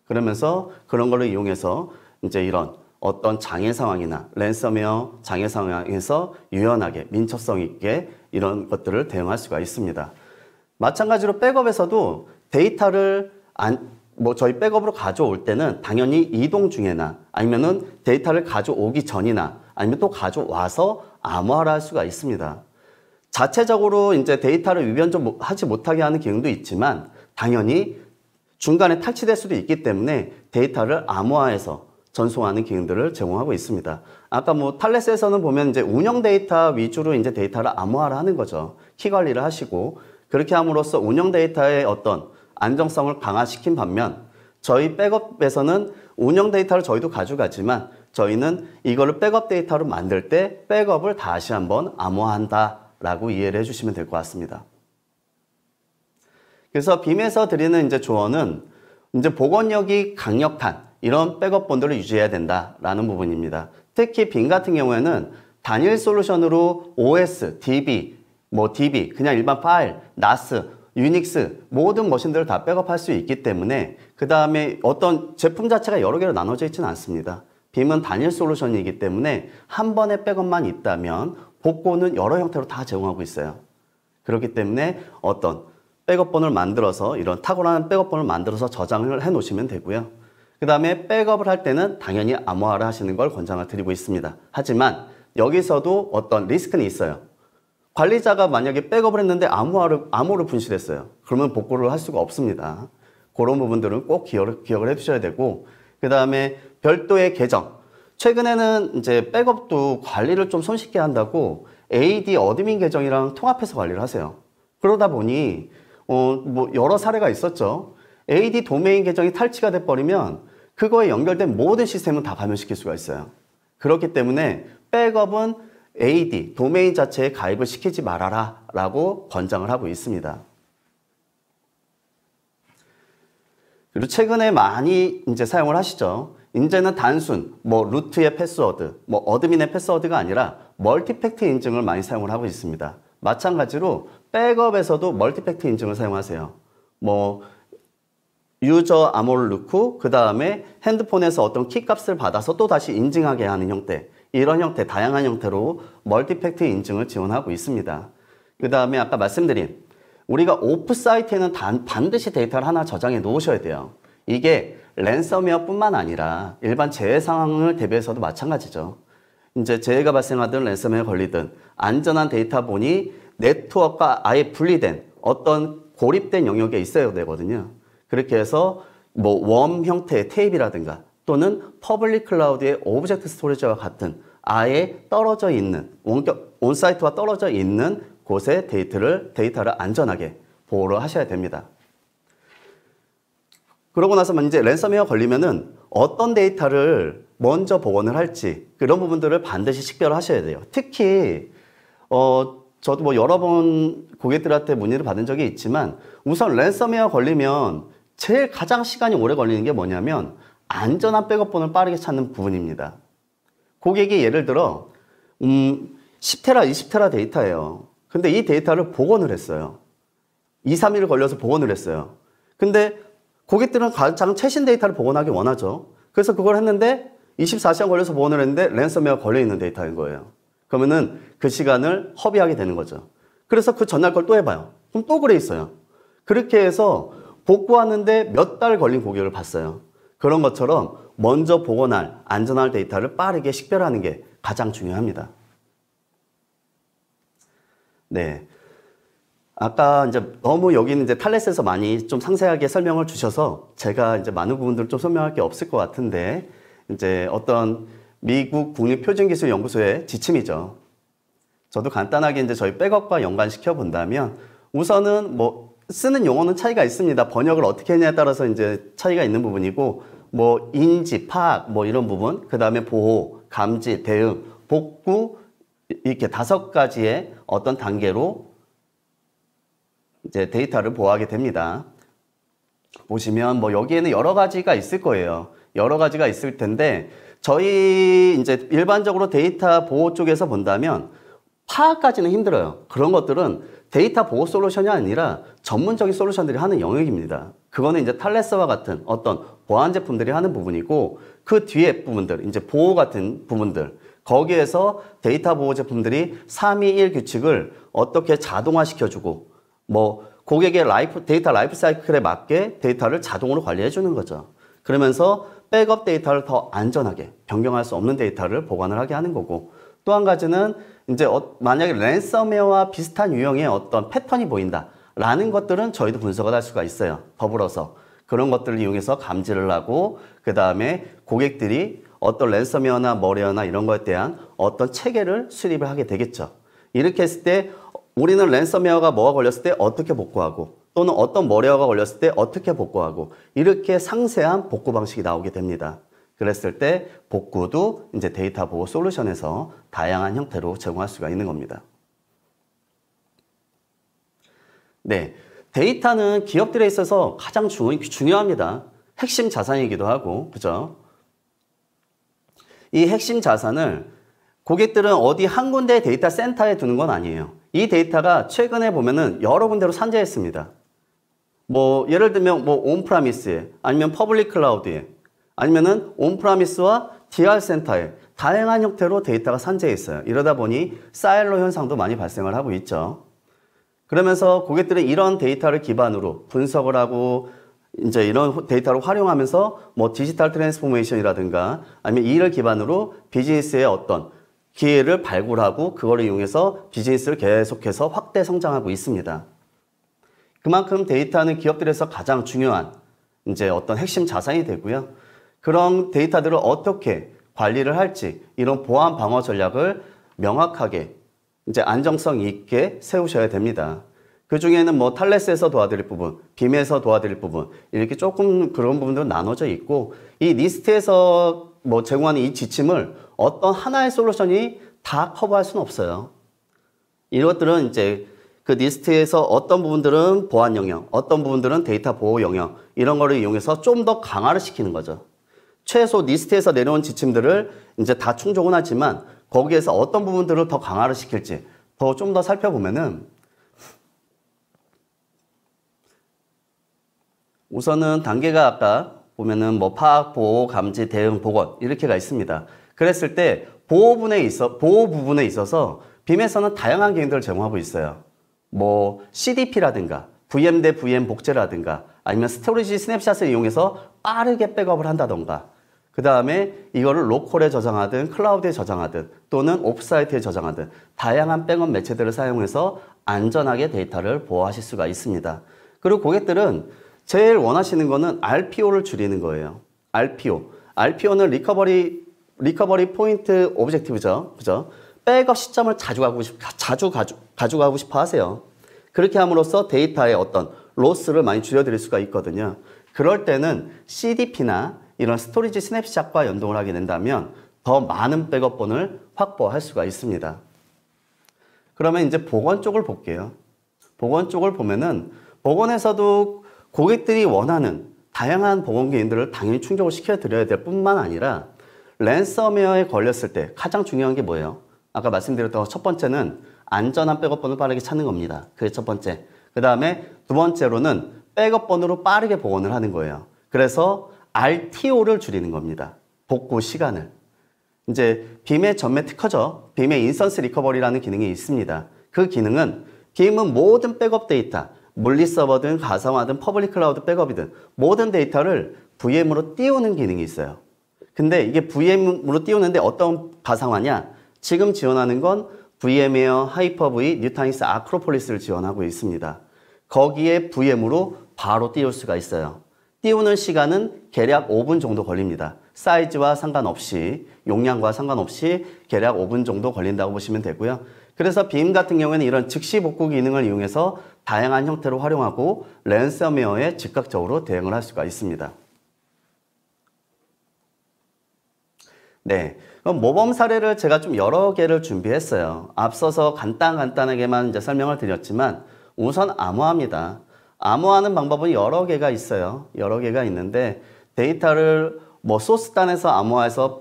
그러면서 그런 거를 이용해서 이제 이런 어떤 장애 상황이나 랜섬웨어 장애 상황에서 유연하게 민첩성 있게 이런 것들을 대응할 수가 있습니다. 마찬가지로 백업에서도 데이터를 저희 백업으로 가져올 때는 당연히 이동 중에나 아니면은 데이터를 가져오기 전이나 아니면 또 가져와서 암호화를 할 수가 있습니다. 자체적으로 이제 데이터를 위변조하지 못하게 하는 기능도 있지만 당연히 중간에 탈취될 수도 있기 때문에 데이터를 암호화해서 전송하는 기능들을 제공하고 있습니다. 아까 뭐 탈레스에서는 보면 이제 운영 데이터 위주로 이제 데이터를 암호화를 하는 거죠. 키 관리를 하시고 그렇게 함으로써 운영 데이터의 어떤 안정성을 강화시킨 반면 저희 백업에서는 운영 데이터를 저희도 가져가지만 저희는 이거를 백업 데이터로 만들 때 백업을 다시 한번 암호화한다라고 이해를 해주시면 될 것 같습니다. 그래서 빔에서 드리는 이제 조언은 이제 복원력이 강력한 이런 백업본들을 유지해야 된다라는 부분입니다. 특히 빔 같은 경우에는 단일 솔루션으로 OS, DB, DB, 그냥 일반 파일, NAS, 유닉스 모든 머신들을 다 백업할 수 있기 때문에 그 다음에 어떤 제품 자체가 여러 개로 나눠져 있지는 않습니다. 빔은 단일 솔루션이기 때문에 한 번의 백업만 있다면 복구는 여러 형태로 다 제공하고 있어요. 그렇기 때문에 어떤 백업본을 만들어서 이런 탁월한 백업본을 만들어서 저장을 해 놓으시면 되고요. 그 다음에 백업을 할 때는 당연히 암호화를 하시는 걸 권장을 드리고 있습니다. 하지만 여기서도 어떤 리스크는 있어요. 관리자가 만약에 백업을 했는데 암호를 분실했어요. 그러면 복구를 할 수가 없습니다. 그런 부분들은 꼭 기억을 해두셔야 되고, 그 다음에 별도의 계정. 최근에는 이제 백업도 관리를 좀 손쉽게 한다고 AD 어드민 계정이랑 통합해서 관리를 하세요. 그러다 보니 여러 사례가 있었죠. AD 도메인 계정이 탈취가 돼버리면 그거에 연결된 모든 시스템은 다 감염시킬 수가 있어요. 그렇기 때문에 백업은 AD, 도메인 자체에 가입을 시키지 말아라 라고 권장을 하고 있습니다. 그리고 최근에 많이 이제 사용을 하시죠. 이제는 단순 루트의 패스워드, 어드민의 패스워드가 아니라 멀티팩트 인증을 많이 사용을 하고 있습니다. 마찬가지로 백업에서도 멀티팩트 인증을 사용하세요. 유저 암호를 넣고 그 다음에 핸드폰에서 어떤 키값을 받아서 또 다시 인증하게 하는 형태, 이런 형태, 다양한 형태로 멀티팩트 인증을 지원하고 있습니다. 그 다음에 아까 말씀드린 우리가 오프 사이트에는 반드시 데이터를 하나 저장해 놓으셔야 돼요. 이게 랜섬웨어뿐만 아니라 일반 재해 상황을 대비해서도 마찬가지죠. 이제 재해가 발생하든 랜섬웨어 걸리든 안전한 데이터본이 네트워크가 아예 분리된 어떤 고립된 영역에 있어야 되거든요. 그렇게 해서 웜 형태의 테이프라든가 또는 퍼블릭 클라우드의 오브젝트 스토리지와 같은 아예 떨어져 있는 온사이트와 떨어져 있는 곳에 데이터를 안전하게 보호를 하셔야 됩니다. 그러고 나서 이제 랜섬웨어 걸리면은 어떤 데이터를 먼저 복원을 할지 그런 부분들을 반드시 식별하셔야 돼요. 특히 저도 여러 번 고객들한테 문의를 받은 적이 있지만 우선 랜섬웨어 걸리면 제일 가장 시간이 오래 걸리는 게 뭐냐면 안전한 백업본을 빠르게 찾는 부분입니다. 고객이 예를 들어 10테라, 20테라 데이터예요. 근데 이 데이터를 복원을 했어요. 2, 3일 걸려서 복원을 했어요. 근데 고객들은 가장 최신 데이터를 복원하기 원하죠. 그래서 그걸 했는데 24시간 걸려서 복원을 했는데 랜섬웨어 걸려있는 데이터인 거예요. 그러면은 그 시간을 허비하게 되는 거죠. 그래서 그 전날 걸 또 해봐요. 그럼 또 그래 있어요. 그렇게 해서 복구하는데 몇 달 걸린 고객을 봤어요. 그런 것처럼 먼저 복원할 안전한 데이터를 빠르게 식별하는 게 가장 중요합니다. 네. 아까 이제 너무 여기는 이제 탈렛에서 많이 좀 상세하게 설명을 주셔서 제가 이제 많은 부분들을 좀 설명할 게 없을 것 같은데 이제 어떤 미국 국립표준기술연구소의 지침이죠. 저도 간단하게 이제 저희 백업과 연관시켜 본다면 우선은 쓰는 용어는 차이가 있습니다. 번역을 어떻게 했냐에 따라서 이제 차이가 있는 부분이고 인지, 파악 이런 부분, 그 다음에 보호, 감지, 대응, 복구 이렇게 5가지의 어떤 단계로 이제 데이터를 보호하게 됩니다. 보시면 여기에는 여러 가지가 있을 거예요. 여러 가지가 있을 텐데 저희 이제 일반적으로 데이터 보호 쪽에서 본다면 파악까지는 힘들어요. 그런 것들은 데이터 보호 솔루션이 아니라 전문적인 솔루션들이 하는 영역입니다. 그거는 이제 탈레스와 같은 어떤 보안 제품들이 하는 부분이고 그 뒤에 부분들, 이제 보호 같은 부분들, 거기에서 데이터 보호 제품들이 321 규칙을 어떻게 자동화시켜주고 고객의 데이터 라이프 사이클에 맞게 데이터를 자동으로 관리해 주는 거죠. 그러면서 백업 데이터를 더 안전하게 변경할 수 없는 데이터를 보관을 하게 하는 거고, 또 한 가지는 이제 만약에 랜섬웨어와 비슷한 유형의 어떤 패턴이 보인다라는 것들은 저희도 분석을 할 수가 있어요. 더불어서 그런 것들을 이용해서 감지를 하고 그 다음에 고객들이 어떤 랜섬웨어나 머레어나 이런 것에 대한 어떤 체계를 수립을 하게 되겠죠. 이렇게 했을 때 우리는 랜섬웨어가 뭐가 걸렸을 때 어떻게 복구하고 또는 어떤 머레어가 걸렸을 때 어떻게 복구하고 이렇게 상세한 복구 방식이 나오게 됩니다. 그랬을 때 복구도 이제 데이터 보호 솔루션에서 다양한 형태로 제공할 수가 있는 겁니다. 네, 데이터는 기업들에 있어서 가장 중요합니다. 핵심 자산이기도 하고, 그죠? 이 핵심 자산을 고객들은 어디 한 군데 데이터 센터에 두는 건 아니에요. 이 데이터가 최근에 보면은 여러 군데로 산재했습니다. 뭐 예를 들면 뭐 온프라미스에 아니면 퍼블릭 클라우드에 아니면은 온프라미스와 DR 센터에 다양한 형태로 데이터가 산재해 있어요. 이러다 보니 사일로 현상도 많이 발생을 하고 있죠. 그러면서 고객들은 이런 데이터를 기반으로 분석을 하고 이제 이런 데이터를 활용하면서 뭐 디지털 트랜스포메이션이라든가 아니면 이를 기반으로 비즈니스의 어떤 기회를 발굴하고 그거를 이용해서 비즈니스를 계속해서 확대 성장하고 있습니다. 그만큼 데이터는 기업들에서 가장 중요한 이제 어떤 핵심 자산이 되고요. 그런 데이터들을 어떻게 관리를 할지 이런 보안 방어 전략을 명확하게 이제 안정성 있게 세우셔야 됩니다. 그 중에는 뭐 탈레스에서 도와드릴 부분, 빔에서 도와드릴 부분 이렇게 조금 그런 부분들은 나눠져 있고 이 리스트에서 뭐 제공하는 이 지침을 어떤 하나의 솔루션이 다 커버할 수는 없어요. 이것들은 이제 그 리스트에서 어떤 부분들은 보안 영역, 어떤 부분들은 데이터 보호 영역 이런 거를 이용해서 좀 더 강화를 시키는 거죠. 최소 리스트에서 내려온 지침들을 이제 다 충족은 하지만 거기에서 어떤 부분들을 더 강화를 시킬지 좀 더 살펴보면은 우선은 단계가 아까 보면은 뭐 파악, 보호, 감지, 대응, 복원 이렇게가 있습니다. 그랬을 때 보호 부분에 있어서 빔에서는 다양한 기능들을 제공하고 있어요. 뭐 CDP라든가 VM 대 VM 복제라든가 아니면 스토리지 스냅샷을 이용해서 빠르게 백업을 한다던가 그 다음에 이거를 로컬에 저장하든 클라우드에 저장하든 또는 오프사이트에 저장하든 다양한 백업 매체들을 사용해서 안전하게 데이터를 보호하실 수가 있습니다. 그리고 고객들은 제일 원하시는 거는 RPO를 줄이는 거예요. RPO는 리커버리 포인트 오브젝티브죠. 그죠? 백업 시점을 자주 가져가고 싶어 하세요. 그렇게 함으로써 데이터의 어떤 로스를 많이 줄여드릴 수가 있거든요. 그럴 때는 CDP나 이런 스토리지 스냅샷과 연동을 하게 된다면 더 많은 백업본을 확보할 수가 있습니다. 그러면 이제 복원 쪽을 볼게요. 복원 쪽을 보면은 복원에서도 고객들이 원하는 다양한 복원 기능들을 당연히 충족을 시켜드려야 될 뿐만 아니라 랜섬웨어에 걸렸을 때 가장 중요한 게 뭐예요? 아까 말씀드렸던 첫 번째는 안전한 백업본을 빠르게 찾는 겁니다. 그게 첫 번째. 그 다음에 두 번째로는 백업본으로 빠르게 복원을 하는 거예요. 그래서 RTO를 줄이는 겁니다. 복구 시간을. 이제 빔의 전매 특허죠. 빔의 인스턴스 리커버리라는 기능이 있습니다. 그 기능은 빔은 모든 백업 데이터, 물리 서버든 가상화든 퍼블릭 클라우드 백업이든 모든 데이터를 VM으로 띄우는 기능이 있어요. 근데 이게 VM으로 띄우는데 어떤 가상화냐? 지금 지원하는 건 VM웨어, 하이퍼V, 뉴타닉스, 아크로폴리스를 지원하고 있습니다. 거기에 VM으로 바로 띄울 수가 있어요. 띄우는 시간은 대략 5분 정도 걸립니다. 사이즈와 상관없이, 용량과 상관없이 대략 5분 정도 걸린다고 보시면 되고요. 그래서 빔 같은 경우에는 이런 즉시 복구 기능을 이용해서 다양한 형태로 활용하고 랜섬웨어에 즉각적으로 대응을 할 수가 있습니다. 네, 그럼 모범 사례를 제가 좀 여러 개를 준비했어요. 앞서서 간단하게만 이제 설명을 드렸지만 우선 암호화입니다. 암호화하는 방법은 여러 개가 있어요. 여러 개가 있는데 데이터를 뭐 소스단에서 암호화해서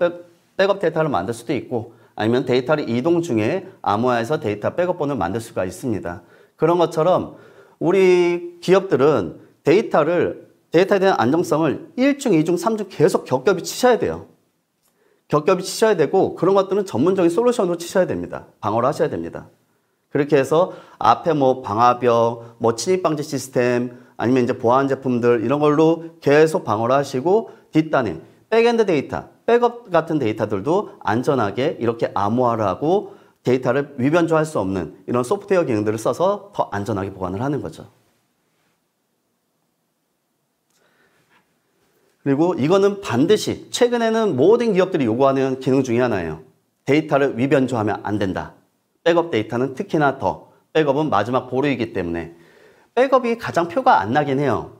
백업 데이터를 만들 수도 있고 아니면 데이터를 이동 중에 암호화해서 데이터 백업본을 만들 수가 있습니다. 그런 것처럼 우리 기업들은 데이터에 대한 안정성을 1중, 2중, 3중 계속 겹겹이 치셔야 돼요. 겹겹이 치셔야 되고 그런 것들은 전문적인 솔루션으로 치셔야 됩니다. 방어를 하셔야 됩니다. 그렇게 해서 앞에 뭐 방화벽, 뭐 침입 방지 시스템 아니면 이제 보안 제품들 이런 걸로 계속 방어를 하시고 뒷단에 백엔드 데이터, 백업 같은 데이터들도 안전하게 이렇게 암호화를 하고 데이터를 위변조할 수 없는 이런 소프트웨어 기능들을 써서 더 안전하게 보관을 하는 거죠. 그리고 이거는 반드시 최근에는 모든 기업들이 요구하는 기능 중에 하나예요. 데이터를 위변조하면 안 된다. 백업 데이터는 특히나 더. 백업은 마지막 보루이기 때문에 백업이 가장 표가 안 나긴 해요.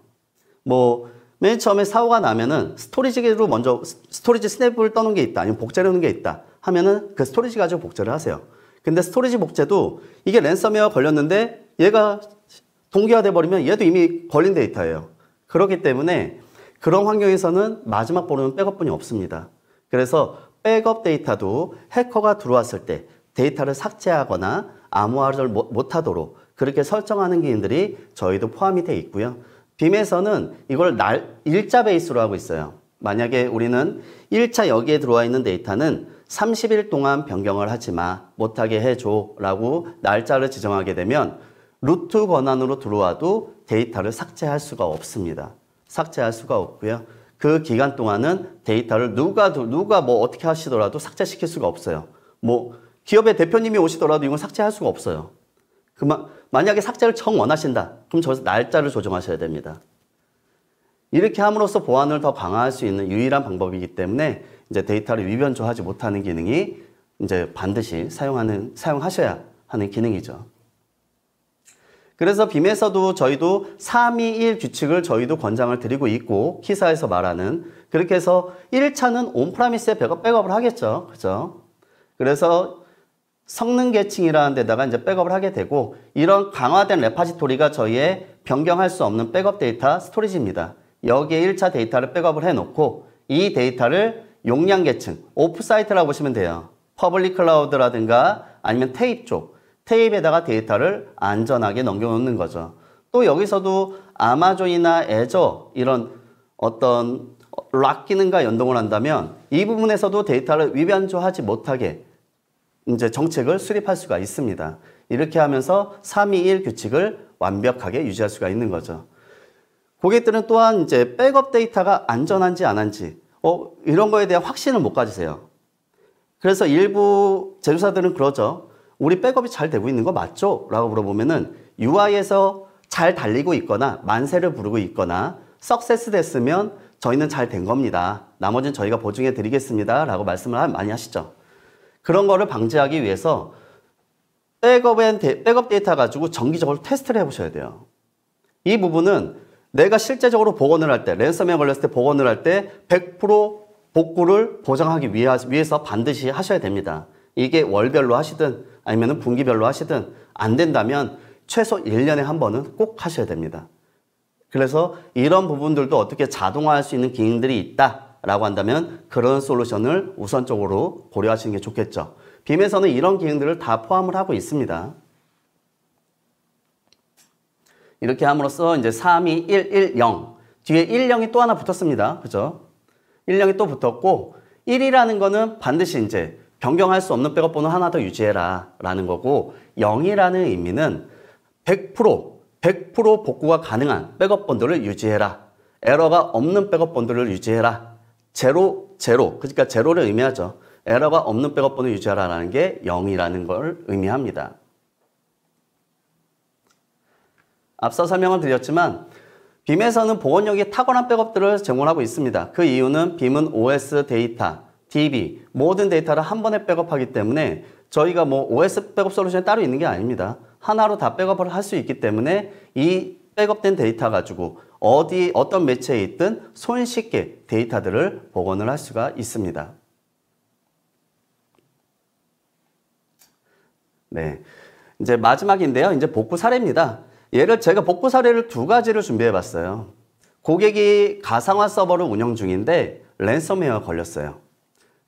뭐 맨 처음에 사고가 나면은 스토리지로 먼저 스토리지 스냅을 떠놓은 게 있다, 아니면 복제를 해놓은 게 있다 하면은 그 스토리지 가지고 복제를 하세요. 근데 스토리지 복제도 이게 랜섬웨어 걸렸는데 얘가 동기화돼 버리면 얘도 이미 걸린 데이터예요. 그렇기 때문에 그런 환경에서는 마지막 보루는 백업분이 없습니다. 그래서 백업 데이터도 해커가 들어왔을 때 데이터를 삭제하거나 암호화를 못하도록 그렇게 설정하는 기능들이 저희도 포함이 되어 있고요. 빔에서는 이걸 일자 베이스로 하고 있어요. 만약에 우리는 1차 여기에 들어와 있는 데이터는 30일 동안 변경을 하지 마, 못하게 해줘 라고 날짜를 지정하게 되면 루트 권한으로 들어와도 데이터를 삭제할 수가 없습니다. 삭제할 수가 없고요. 그 기간 동안은 데이터를 누가 뭐 어떻게 하시더라도 삭제시킬 수가 없어요. 뭐 기업의 대표님이 오시더라도 이건 삭제할 수가 없어요. 만약에 삭제를 원하신다. 그럼 저기서 날짜를 조정하셔야 됩니다. 이렇게 함으로써 보안을 더 강화할 수 있는 유일한 방법이기 때문에 이제 데이터를 위변조하지 못하는 기능이 이제 반드시 사용하셔야 하는 기능이죠. 그래서 빔에서도 저희도 321 규칙을 저희도 권장을 드리고 있고, 키사에서 말하는, 그렇게 해서 1차는 온프라미스에 백업을 하겠죠. 그죠? 그래서 성능 계층이라는 데다가 이제 백업을 하게 되고, 이런 강화된 레파지토리가 저희의 변경할 수 없는 백업 데이터 스토리지입니다. 여기에 1차 데이터를 백업을 해놓고, 이 데이터를 용량 계층, 오프사이트라고 보시면 돼요. 퍼블릭 클라우드라든가 아니면 테이프 쪽, 테이프에다가 데이터를 안전하게 넘겨놓는 거죠. 또 여기서도 아마존이나 애저 이런 어떤 락 기능과 연동을 한다면 이 부분에서도 데이터를 위변조하지 못하게 이제 정책을 수립할 수가 있습니다. 이렇게 하면서 321 규칙을 완벽하게 유지할 수가 있는 거죠. 고객들은 또한 이제 백업 데이터가 안전한지 안 한지 이런 거에 대한 확신을 못 가지세요. 그래서 일부 제조사들은 그러죠. 우리 백업이 잘 되고 있는 거 맞죠? 라고 물어보면은 UI에서 잘 달리고 있거나 만세를 부르고 있거나 석세스 됐으면 저희는 잘 된 겁니다. 나머지는 저희가 보증해 드리겠습니다. 라고 말씀을 많이 하시죠. 그런 거를 방지하기 위해서 백업 데이터 가지고 정기적으로 테스트를 해보셔야 돼요. 이 부분은 내가 실제적으로 복원을 할 때, 랜섬웨어 걸렸을 때 복원을 할 때 100% 복구를 보장하기 위해서 반드시 하셔야 됩니다. 이게 월별로 하시든 아니면 분기별로 하시든 안 된다면 최소 1년에 한 번은 꼭 하셔야 됩니다. 그래서 이런 부분들도 어떻게 자동화할 수 있는 기능들이 있다라고 한다면 그런 솔루션을 우선적으로 고려하시는 게 좋겠죠. 빔에서는 이런 기능들을 다 포함을 하고 있습니다. 이렇게 함으로써 이제 32110 뒤에 10이 또 하나 붙었습니다. 그죠? 10이 또 붙었고 1이라는 거는 반드시 이제 변경할 수 없는 백업 번호 하나 더 유지해라 라는 거고 0이라는 의미는 100% 복구가 가능한 백업 번호를 유지해라. 에러가 없는 백업 번호를 유지해라. 제로 그러니까 제로를 의미하죠. 에러가 없는 백업 번호 유지하라 라는 게 0이라는 걸 의미합니다. 앞서 설명을 드렸지만 빔에서는 복원력이 탁월한 백업들을 제공하고 있습니다. 그 이유는 빔은 OS 데이터, DB 모든 데이터를 한 번에 백업하기 때문에 저희가 뭐 OS 백업 솔루션이 따로 있는 게 아닙니다. 하나로 다 백업을 할 수 있기 때문에 이 백업된 데이터 가지고 어떤 매체에 있든 손쉽게 데이터들을 복원을 할 수가 있습니다. 네, 이제 마지막인데요. 이제 복구 사례입니다. 제가 복구 사례를 두 가지를 준비해 봤어요. 고객이 가상화 서버를 운영 중인데 랜섬웨어가 걸렸어요.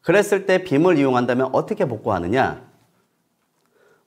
그랬을 때 빔을 이용한다면 어떻게 복구하느냐?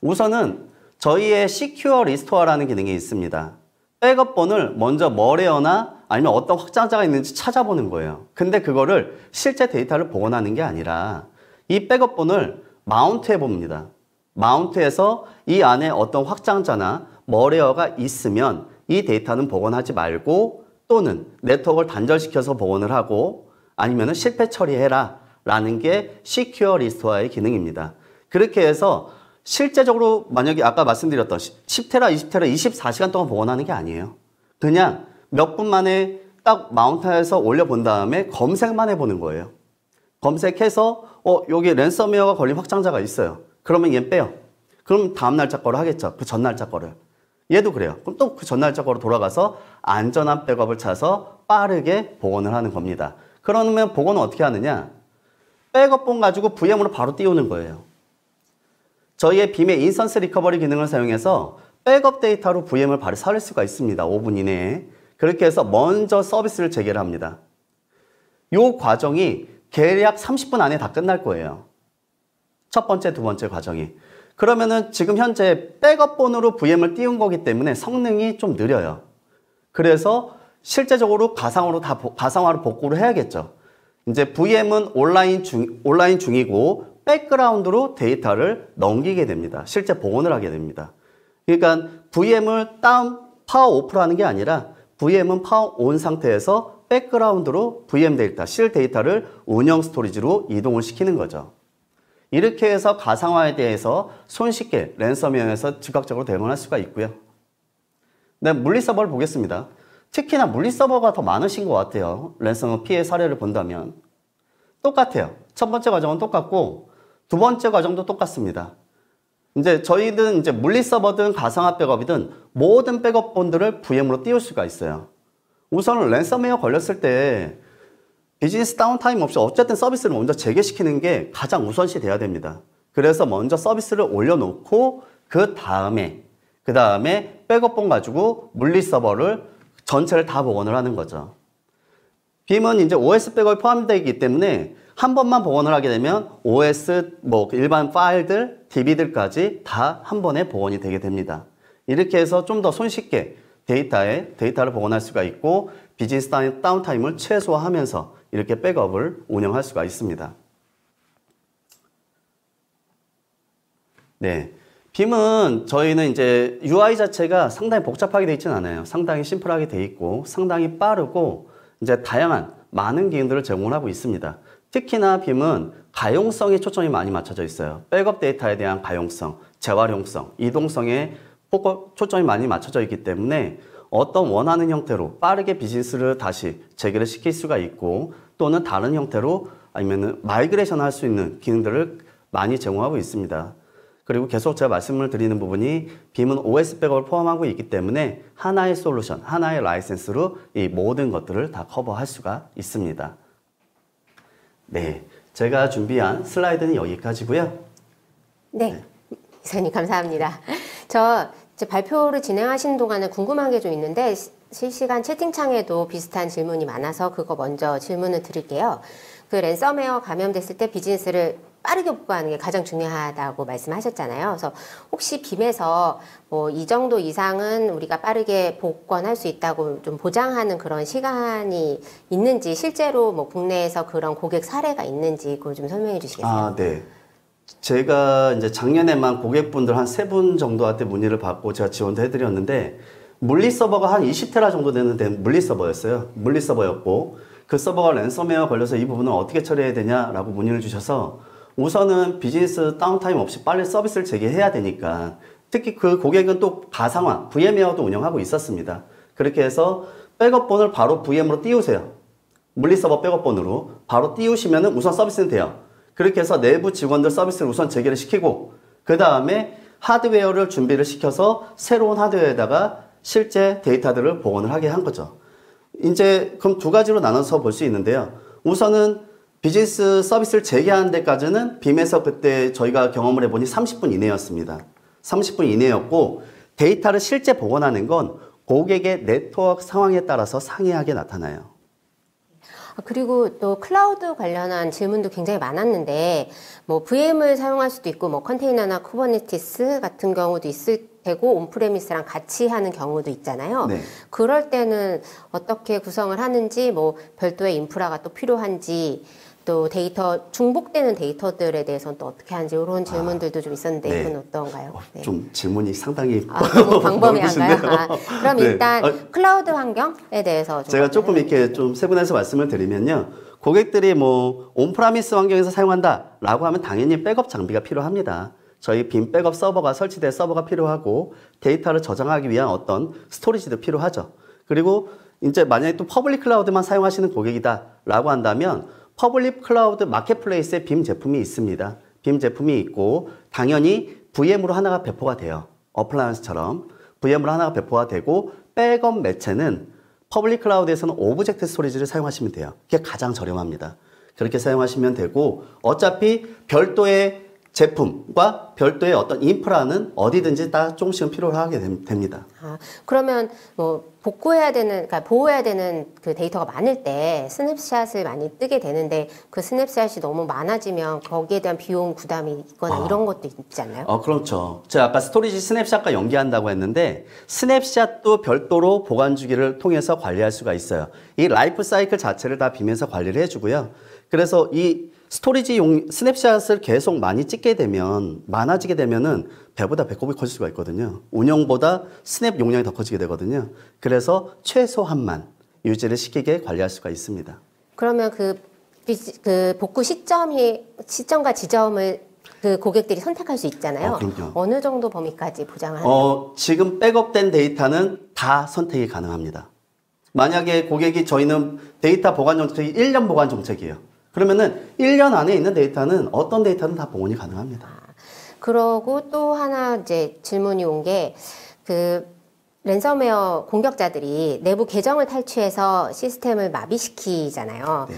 우선은 저희의 Secure Restore라는 기능이 있습니다. 백업본을 먼저 머레어나 아니면 어떤 확장자가 있는지 찾아보는 거예요. 근데 그거를 실제 데이터를 복원하는 게 아니라 이 백업본을 마운트 해봅니다. 마운트해서 이 안에 어떤 확장자나 머레어가 있으면 이 데이터는 복원하지 말고 또는 네트워크를 단절시켜서 복원을 하고 아니면 실패 처리해라 라는 게 Secure Restore의 기능입니다. 그렇게 해서 실제적으로 만약에 아까 말씀드렸던 10테라, 20테라, 24시간 동안 복원하는 게 아니에요. 그냥 몇 분 만에 딱 마운트해서 올려본 다음에 검색만 해보는 거예요. 검색해서 여기 랜섬웨어가 걸린 확장자가 있어요. 그러면 얘 빼요. 그럼 다음 날짜 거를 하겠죠. 그 전 날짜 거를. 얘도 그래요. 그럼 또 그 전 날짜 거로 돌아가서 안전한 백업을 찾아서 빠르게 복원을 하는 겁니다. 그러면 복원은 어떻게 하느냐? 백업본 가지고 VM으로 바로 띄우는 거예요. 저희의 빔의 인스턴스 리커버리 기능을 사용해서 백업 데이터로 VM을 바로 살 수가 있습니다. 5분 이내에. 그렇게 해서 먼저 서비스를 재개를 합니다. 이 과정이 대략 30분 안에 다 끝날 거예요. 첫 번째, 두 번째 과정이. 그러면은 지금 현재 백업본으로 VM을 띄운 거기 때문에 성능이 좀 느려요. 그래서 실제적으로 가상화로 복구를 해야겠죠. 이제 VM은 온라인 중이고 백그라운드로 데이터를 넘기게 됩니다. 실제 복원을 하게 됩니다. 그러니까 VM을 파워 오프로 하는 게 아니라 VM은 파워 온 상태에서 백그라운드로 VM 데이터, 실 데이터를 운영 스토리지로 이동을 시키는 거죠. 이렇게 해서 가상화에 대해서 손쉽게 랜섬웨어에서 즉각적으로 대응할 수가 있고요. 네, 물리 서버를 보겠습니다. 특히나 물리 서버가 더 많으신 것 같아요. 랜섬웨어 피해 사례를 본다면. 똑같아요. 첫 번째 과정은 똑같고 두 번째 과정도 똑같습니다. 이제 저희는 이제 물리 서버든 가상화 백업이든 모든 백업본들을 VM으로 띄울 수가 있어요. 우선 랜섬웨어 걸렸을 때 비즈니스 다운타임 없이 어쨌든 서비스를 먼저 재개시키는 게 가장 우선시 돼야 됩니다. 그래서 먼저 서비스를 올려놓고 그 다음에 백업본 가지고 물리 서버를 전체를 다 복원을 하는 거죠. 빔은 이제 OS 백업이 포함되어 있기 때문에 한 번만 복원을 하게 되면 OS, 일반 파일들, DB들까지 다 한 번에 복원이 되게 됩니다. 이렇게 해서 좀 더 손쉽게 데이터를 복원할 수가 있고 비즈니스 다운타임을 최소화하면서 이렇게 백업을 운영할 수가 있습니다. 네. 빔은 저희는 이제 UI 자체가 상당히 복잡하게 되어 있지는 않아요. 상당히 심플하게 되어 있고 상당히 빠르고 이제 다양한 많은 기능들을 제공하고 있습니다. 특히나 빔은 가용성에 초점이 많이 맞춰져 있어요. 백업 데이터에 대한 가용성, 재활용성, 이동성에 초점이 많이 맞춰져 있기 때문에 어떤 원하는 형태로 빠르게 비즈니스를 다시 재개를 시킬 수가 있고 또는 다른 형태로 아니면 마이그레이션 할 수 있는 기능들을 많이 제공하고 있습니다. 그리고 계속 제가 말씀을 드리는 부분이 빔은 OS 백업을 포함하고 있기 때문에 하나의 솔루션, 하나의 라이센스로 이 모든 것들을 다 커버할 수가 있습니다. 네, 제가 준비한 슬라이드는 여기까지고요. 네, 이사님 감사합니다. 저 이제 발표를 진행하시는 동안에 궁금한 게 좀 있는데 실시간 채팅창에도 비슷한 질문이 많아서 그거 먼저 질문을 드릴게요. 그 랜섬웨어 감염됐을 때 비즈니스를 빠르게 복구하는 게 가장 중요하다고 말씀하셨잖아요. 그래서 혹시 빔에서 뭐 이 정도 이상은 우리가 빠르게 복원할 수 있다고 좀 보장하는 그런 시간이 있는지 실제로 뭐 국내에서 그런 고객 사례가 있는지 그걸 좀 설명해 주시겠어요? 아, 네. 제가 이제 작년에만 고객분들 한 3분 정도한테 문의를 받고 제가 지원도 해드렸는데 물리 서버가 한 20테라 정도 되는 물리 서버였어요. 물리 서버였고 그 서버가 랜섬웨어 걸려서 이 부분을 어떻게 처리해야 되냐라고 문의를 주셔서 우선은 비즈니스 다운타임 없이 빨리 서비스를 재개해야 되니까 특히 그 고객은 또 가상화, VM웨어도 운영하고 있었습니다. 그렇게 해서 백업본을 바로 VM으로 띄우세요. 물리 서버 백업본으로 바로 띄우시면 우선 서비스는 돼요. 그렇게 해서 내부 직원들 서비스를 우선 재개를 시키고 그 다음에 하드웨어를 준비를 시켜서 새로운 하드웨어에다가 실제 데이터들을 복원을 하게 한 거죠. 이제 그럼 두 가지로 나눠서 볼 수 있는데요. 우선은 비즈니스 서비스를 재개하는 데까지는 빔에서 그때 저희가 경험을 해보니 30분 이내였습니다. 30분 이내였고 데이터를 실제 복원하는 건 고객의 네트워크 상황에 따라서 상이하게 나타나요. 그리고 또 클라우드 관련한 질문도 굉장히 많았는데 뭐 VM을 사용할 수도 있고 뭐 컨테이너나 쿠버네티스 같은 경우도 있을 테고 온프레미스랑 같이 하는 경우도 있잖아요. 네. 그럴 때는 어떻게 구성을 하는지 뭐 별도의 인프라가 또 필요한지 또 데이터 중복되는 데이터들에 대해서는 또 어떻게 하는지 이런 질문들도 좀 있었는데 네. 이건 어떤가요? 네. 좀 질문이 상당히 너무 광범위한가요? 그럼 네. 일단 클라우드 환경에 대해서 좀 제가 조금 이렇게 좀 세분해서 말씀을 드리면요. 고객들이 뭐 온프라미스 환경에서 사용한다라고 하면 당연히 백업 장비가 필요합니다. 저희 빔 백업 서버가 설치된 서버가 필요하고 데이터를 저장하기 위한 어떤 스토리지도 필요하죠. 그리고 이제 만약에 또 퍼블릭 클라우드만 사용하시는 고객이다라고 한다면 퍼블릭 클라우드 마켓플레이스에 빔 제품이 있습니다. 빔 제품이 있고 당연히 VM으로 하나가 배포가 돼요. 어플라이언스처럼 VM으로 하나가 배포가 되고 백업 매체는 퍼블릭 클라우드에서는 오브젝트 스토리지를 사용하시면 돼요. 그게 가장 저렴합니다. 그렇게 사용하시면 되고 어차피 별도의 제품과 별도의 어떤 인프라는 어디든지 다 조금씩은 필요하게 됩니다. 아, 그러면 뭐 복구해야 되는, 그러니까 보호해야 되는 그 데이터가 많을 때 스냅샷을 많이 뜨게 되는데 그 스냅샷이 너무 많아지면 거기에 대한 비용 부담이 있거나 이런 것도 있지 않나요? 그렇죠. 제가 아까 스토리지 스냅샷과 연계한다고 했는데 스냅샷도 별도로 보관 주기를 통해서 관리할 수가 있어요. 이 라이프 사이클 자체를 다 비면서 관리를 해주고요. 그래서 이 스토리지 스냅샷을 계속 많이 찍게 되면 많아지게 되면은 배보다 배꼽이 커질 수가 있거든요. 운영보다 스냅 용량이 더 커지게 되거든요. 그래서 최소한만 유지를 시키게 관리할 수가 있습니다. 그러면 그 복구 시점과 지점을 그 고객들이 선택할 수 있잖아요. 그럼요. 어느 정도 범위까지 보장을 하나요? 지금 백업된 데이터는 다 선택이 가능합니다. 만약에 고객이 저희는 데이터 보관 정책이 1년 보관 정책이에요. 그러면은 1년 안에 있는 데이터는 어떤 데이터는 다 복원이 가능합니다. 그러고 또 하나 이제 질문이 온 게 그 랜섬웨어 공격자들이 내부 계정을 탈취해서 시스템을 마비시키잖아요. 네.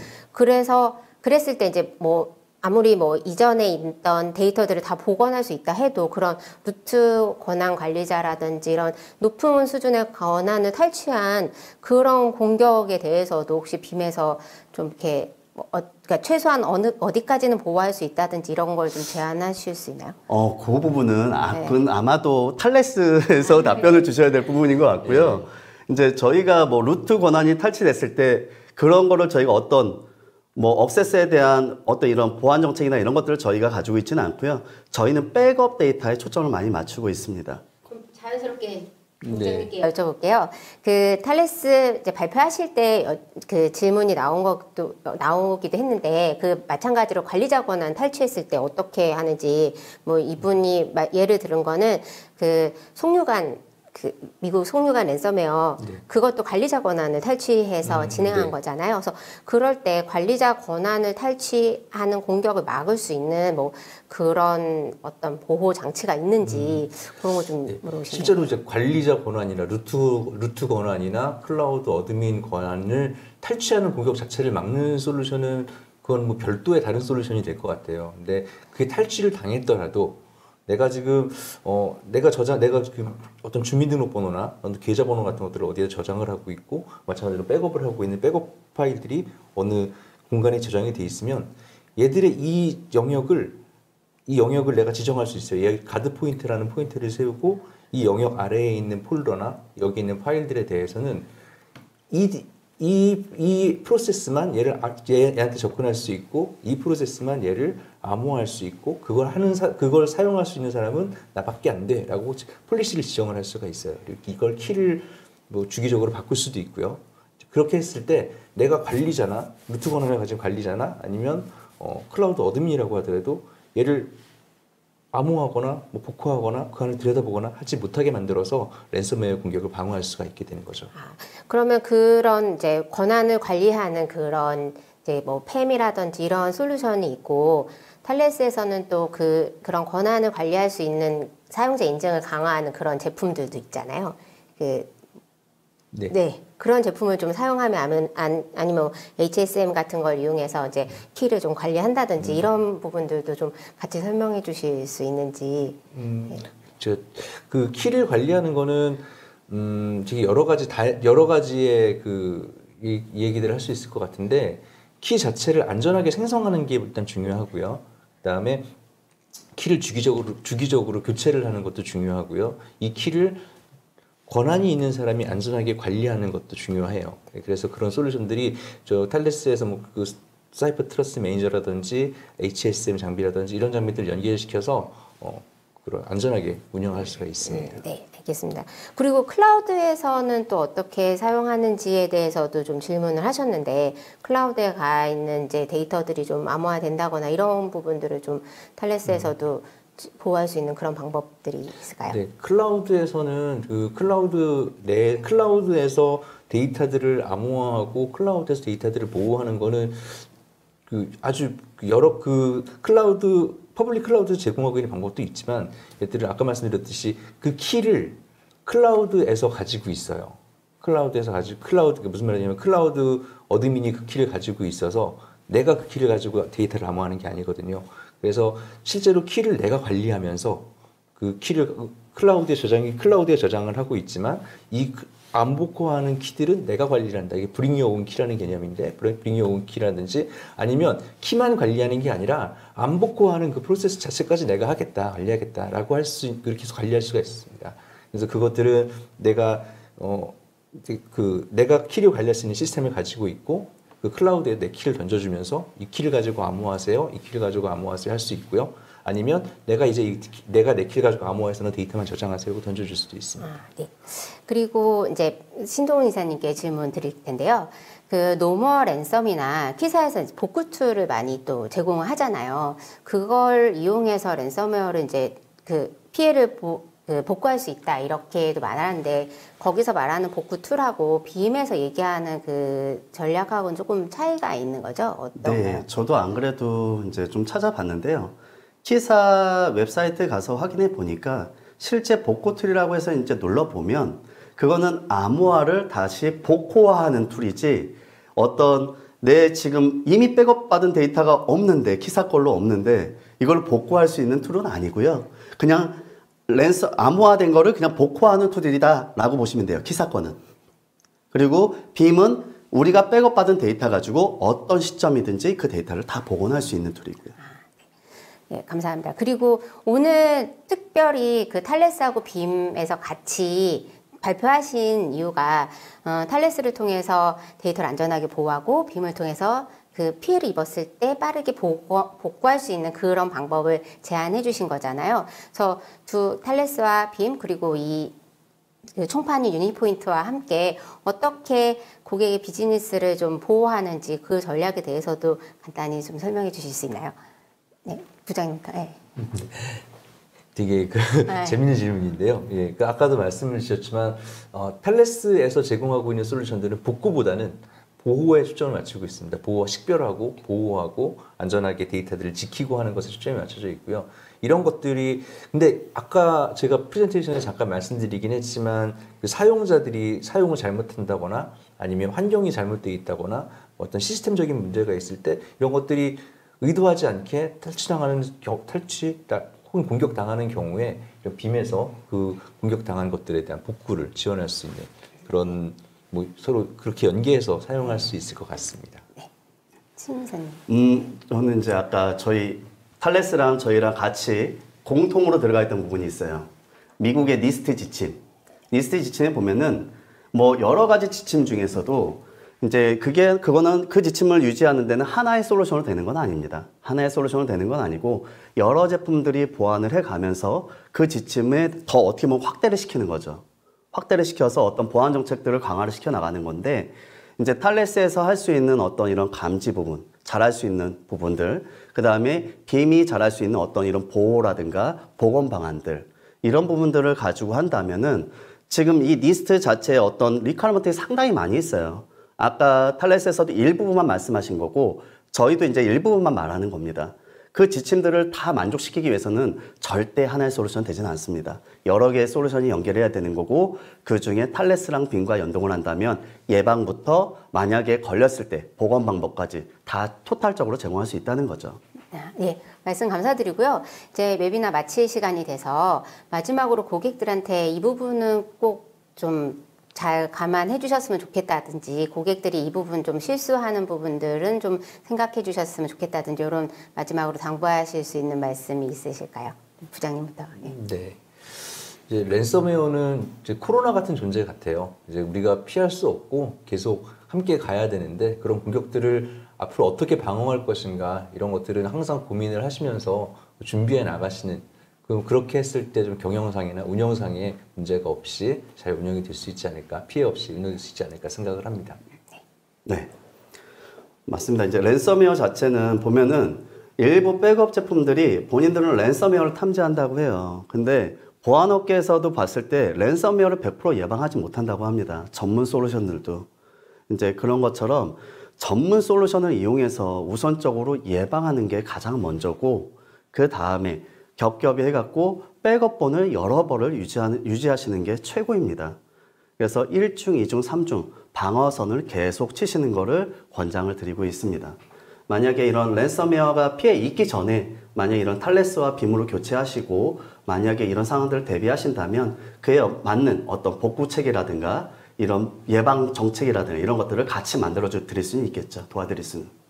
그랬을 때 이제 뭐 아무리 뭐 이전에 있던 데이터들을 다 복원할 수 있다 해도 그런 루트 권한 관리자라든지 이런 높은 수준의 권한을 탈취한 그런 공격에 대해서도 혹시 빔에서 좀 이렇게 그러니까 최소한 어디까지는 보호할 수 있다든지 이런 걸 좀 제안하실 수 있나요? 그 부분은 그건 아마도 탈레스에서 답변을 주셔야 될 부분인 것 같고요. 이제 저희가 뭐 루트 권한이 탈취됐을 때 그런 거를 저희가 어떤 뭐 억세스에 대한 어떤 이런 보안 정책이나 이런 것들을 저희가 가지고 있지는 않고요. 저희는 백업 데이터에 초점을 많이 맞추고 있습니다. 그럼 자연스럽게 국장님께 여쭤볼게요. 그 탈레스 이제 발표하실 때 그 질문이 나오기도 했는데 그 마찬가지로 관리자 권한 탈취했을 때 어떻게 하는지 뭐 이분이 예를 들은 거는 그 미국 송유관 랜섬웨어 그것도 관리자 권한을 탈취해서 진행한 거잖아요. 그래서 그럴 때 관리자 권한을 탈취하는 공격을 막을 수 있는 뭐 그런 어떤 보호 장치가 있는지 그런 거 좀 물어보시면. 실제로 이제 관리자 권한이나 루트 권한이나 클라우드 어드민 권한을 탈취하는 공격 자체를 막는 솔루션은 그건 뭐 별도의 다른 솔루션이 될 것 같아요. 근데 그게 탈취를 당했더라도 내가 지금 내가 지금 어떤 주민등록번호나 어떤 계좌번호 같은 것들을 어디에 저장을 하고 있고 마찬가지로 백업을 하고 있는 백업 파일들이 어느 공간에 저장이 돼 있으면 얘들의 이 영역을 내가 지정할 수 있어요. 얘 가드 포인트라는 포인트를 세우고 이 영역 아래에 있는 폴더나 여기 있는 파일들에 대해서는 이 프로세스만 얘한테 접근할 수 있고 이 프로세스만 얘를 암호화할 수 있고 그걸 사용할 수 있는 사람은 나밖에 안 돼라고 폴리시를 지정을 할 수가 있어요. 그리고 이걸 키를 뭐 주기적으로 바꿀 수도 있고요. 그렇게 했을 때 내가 관리자나 루트 권한을 가진 관리자나 아니면 클라우드 어드민이라고 하더라도 얘를 암호하거나 뭐 복구하거나 그 안을 들여다보거나 하지 못하게 만들어서 랜섬웨어 공격을 방어할 수가 있게 되는 거죠. 그러면 그런 이제 권한을 관리하는 그런 이제 뭐 팸이라든지 이런 솔루션이 있고 탈레스에서는 또 그런 권한을 관리할 수 있는 사용자 인증을 강화하는 그런 제품들도 있잖아요. 네. 그런 제품을 좀 사용하면 아니면 HSM 같은 걸 이용해서 이제 키를 좀 관리한다든지 이런 부분들도 좀 같이 설명해 주실 수 있는지. 그 키를 관리하는 거는 되게 여러 가지의 이 얘기들을 할 수 있을 것 같은데 키 자체를 안전하게 생성하는 게 일단 중요하고요. 그다음에 키를 주기적으로 교체를 하는 것도 중요하고요. 이 키를 권한이 있는 사람이 안전하게 관리하는 것도 중요해요. 그래서 그런 솔루션들이 탈레스에서 뭐 그 사이퍼 트러스트 매니저라든지 HSM 장비라든지 이런 장비들 연계시켜서 그런 안전하게 운영할 수가 있습니다. 네, 알겠습니다. 그리고 클라우드에서는 또 어떻게 사용하는지에 대해서도 좀 질문을 하셨는데 클라우드에 가 있는 이제 데이터들이 좀 암호화된다거나 이런 부분들을 좀 탈레스에서도 보호할 수 있는 그런 방법들이 있을까요? 네, 클라우드에서는 클라우드에서 데이터들을 암호화하고 클라우드에서 데이터들을 보호하는 거는 아주 여러 퍼블릭 클라우드 제공하고 있는 방법도 있지만 얘들을 아까 말씀드렸듯이 그 키를 클라우드에서 가지고 있어요. 클라우드에서 가지고 클라우드 무슨 말이냐면 클라우드 어드민이 그 키를 가지고 있어서 내가 그 키를 가지고 데이터를 암호하는 게 아니거든요. 그래서 실제로 키를 내가 관리하면서 그 키를 클라우드에 저장을 하고 있지만 이 안 복구하는 키들은 내가 관리를 한다. 이게 bring your own key라는 개념인데 bring your own key라든지 아니면 키만 관리하는 게 아니라 안 복구하는 그 프로세스 자체까지 내가 하겠다, 관리하겠다라고 그렇게 해서 관리할 수가 있습니다. 그래서 그것들은 내가 내가 키를 관리할 수 있는 시스템을 가지고 있고 그 클라우드에 내 키를 던져주면서 이 키를 가지고 암호하세요, 이 키를 가지고 암호하세요 할 수 있고요. 아니면 내가 내 키를 가지고 암호화해서는 데이터만 저장하세요 하고 던져줄 수도 있습니다. 네. 그리고 이제 신동훈 이사님께 질문 드릴 텐데요. 그 노멀 랜섬이나 키사에서 복구 툴을 많이 또 제공을 하잖아요. 그걸 이용해서 랜섬웨어를 이제 그 피해를 복구할 수 있다 이렇게도 말하는데 거기서 말하는 복구 툴하고 빔에서 얘기하는 그 전략하고는 조금 차이가 있는 거죠? 어떤가요? 네, 저도 안 그래도 이제 좀 찾아봤는데요. 키사 웹사이트에 가서 확인해 보니까 실제 복구 툴이라고 해서 이제 눌러보면 그거는 암호화를 다시 복호화하는 툴이지 어떤 내 지금 이미 백업받은 데이터가 없는데 키사 걸로 없는데 이걸 복구할 수 있는 툴은 아니고요. 그냥 암호화된 거를 그냥 복호하는 툴이다 라고 보시면 돼요. 키사 거는. 그리고 빔은 우리가 백업받은 데이터 가지고 어떤 시점이든지 그 데이터를 다 복원할 수 있는 툴이고요. 네, 감사합니다. 그리고 오늘 특별히 그 탈레스하고 빔에서 같이 발표하신 이유가 탈레스를 통해서 데이터를 안전하게 보호하고 빔을 통해서 그 피해를 입었을 때 빠르게 복구할 수 있는 그런 방법을 제안해 주신 거잖아요. 그래서 두 탈레스와 빔 그리고 그 총판이 유니포인트와 함께 어떻게 고객의 비즈니스를 좀 보호하는지 그 전략에 대해서도 간단히 좀 설명해 주실 수 있나요? 네, 부장님. 네. 되게 재밌는 질문인데요. 예, 그 아까도 말씀을 주셨지만 탈레스에서 제공하고 있는 솔루션들은 복구보다는 보호에 초점을 맞추고 있습니다. 식별하고 보호하고 안전하게 데이터들을 지키고 하는 것에 초점이 맞춰져 있고요. 이런 것들이 근데 아까 제가 프레젠테이션에 잠깐 말씀드리긴 했지만 그 사용자들이 사용을 잘못한다거나 아니면 환경이 잘못되어 있다거나 어떤 시스템적인 문제가 있을 때 이런 것들이 의도하지 않게 혹은 공격당하는 경우에 빔에서 그 공격당한 것들에 대한 복구를 지원할 수 있는 그런 서로 그렇게 연계해서 사용할 수 있을 것 같습니다. 네. 신선님. 저는 이제 아까 저희 탈레스랑 저희랑 같이 공통으로 들어가 있던 부분이 있어요. 미국의 니스트 지침. 니스트 지침에 보면은 여러 가지 지침 중에서도 이제 그거는 그 지침을 유지하는 데는 하나의 솔루션으로 되는 건 아닙니다. 하나의 솔루션으로 되는 건 아니고 여러 제품들이 보완을 해가면서 그 지침을 더 어떻게 보면 확대를 시키는 거죠. 확대를 시켜서 어떤 보안 정책들을 강화를 시켜 나가는 건데 이제 탈레스에서 할 수 있는 어떤 이런 감지 부분, 잘할 수 있는 부분들, 그 다음에 빔이 잘할 수 있는 어떤 이런 보호라든가 복원 방안들 이런 부분들을 가지고 한다면은 지금 이 니스트 자체에 어떤 리퀘어먼트가 상당히 많이 있어요. 아까 탈레스에서도 일부분만 말씀하신 거고 저희도 이제 일부분만 말하는 겁니다. 그 지침들을 다 만족시키기 위해서는 절대 하나의 솔루션은 되지는 않습니다. 여러 개의 솔루션이 연결해야 되는 거고 그 중에 탈레스랑 빔과 연동을 한다면 예방부터 만약에 걸렸을 때 보건 방법까지 다 토탈적으로 제공할 수 있다는 거죠. 네, 말씀 감사드리고요. 이제 웨비나 마칠 시간이 돼서 마지막으로 고객들한테 이 부분은 꼭 좀 잘 감안해 주셨으면 좋겠다든지 고객들이 이 부분 좀 실수하는 부분들은 좀 생각해 주셨으면 좋겠다든지 이런 마지막으로 당부하실 수 있는 말씀이 있으실까요? 부장님부터. 네. 이제 랜섬웨어는 이제 코로나 같은 존재 같아요. 이제 우리가 피할 수 없고 계속 함께 가야 되는데 그런 공격들을 앞으로 어떻게 방어할 것인가 이런 것들은 항상 고민을 하시면서 준비해 나가시는 그렇게 했을 때 좀 경영상이나 운영상에 문제가 없이 잘 운영이 될 수 있지 않을까, 피해 없이 운영될 수 있지 않을까 생각을 합니다. 네, 맞습니다. 이제 랜섬웨어 자체는 보면은 일부 백업 제품들이 본인들은 랜섬웨어를 탐지한다고 해요. 근데 보안업계에서도 봤을 때 랜섬웨어를 100% 예방하지 못한다고 합니다. 전문 솔루션들도. 이제 그런 것처럼 전문 솔루션을 이용해서 우선적으로 예방하는 게 가장 먼저고 그 다음에 겹겹이 해갖고 백업본을 여러 벌을 유지하시는 게 최고입니다. 그래서 1중, 2중, 3중 방어선을 계속 치시는 거를 권장을 드리고 있습니다. 만약에 이런 랜섬웨어가 피해 있기 전에 만약에 이런 탈레스와 빔으로 교체하시고 만약에 이런 상황들을 대비하신다면 그에 맞는 어떤 복구 체계라든가 이런 예방 정책이라든가 이런 것들을 같이 만들어 드릴 수는 있겠죠. 도와드릴 수는.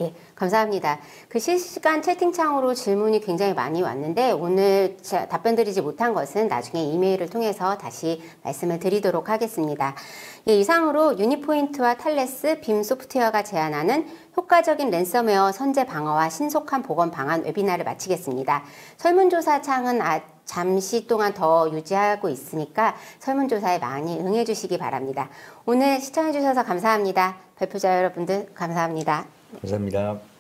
예, 감사합니다. 그 실시간 채팅창으로 질문이 굉장히 많이 왔는데 오늘 답변 드리지 못한 것은 나중에 이메일을 통해서 다시 말씀을 드리도록 하겠습니다. 예, 이상으로 유니포인트와 탈레스, 빔 소프트웨어가 제안하는 효과적인 랜섬웨어 선제 방어와 신속한 보건 방안 웨비나를 마치겠습니다. 설문조사 창은 잠시 동안 더 유지하고 있으니까 설문조사에 많이 응해 주시기 바랍니다. 오늘 시청해 주셔서 감사합니다. 발표자 여러분들 감사합니다. 감사합니다.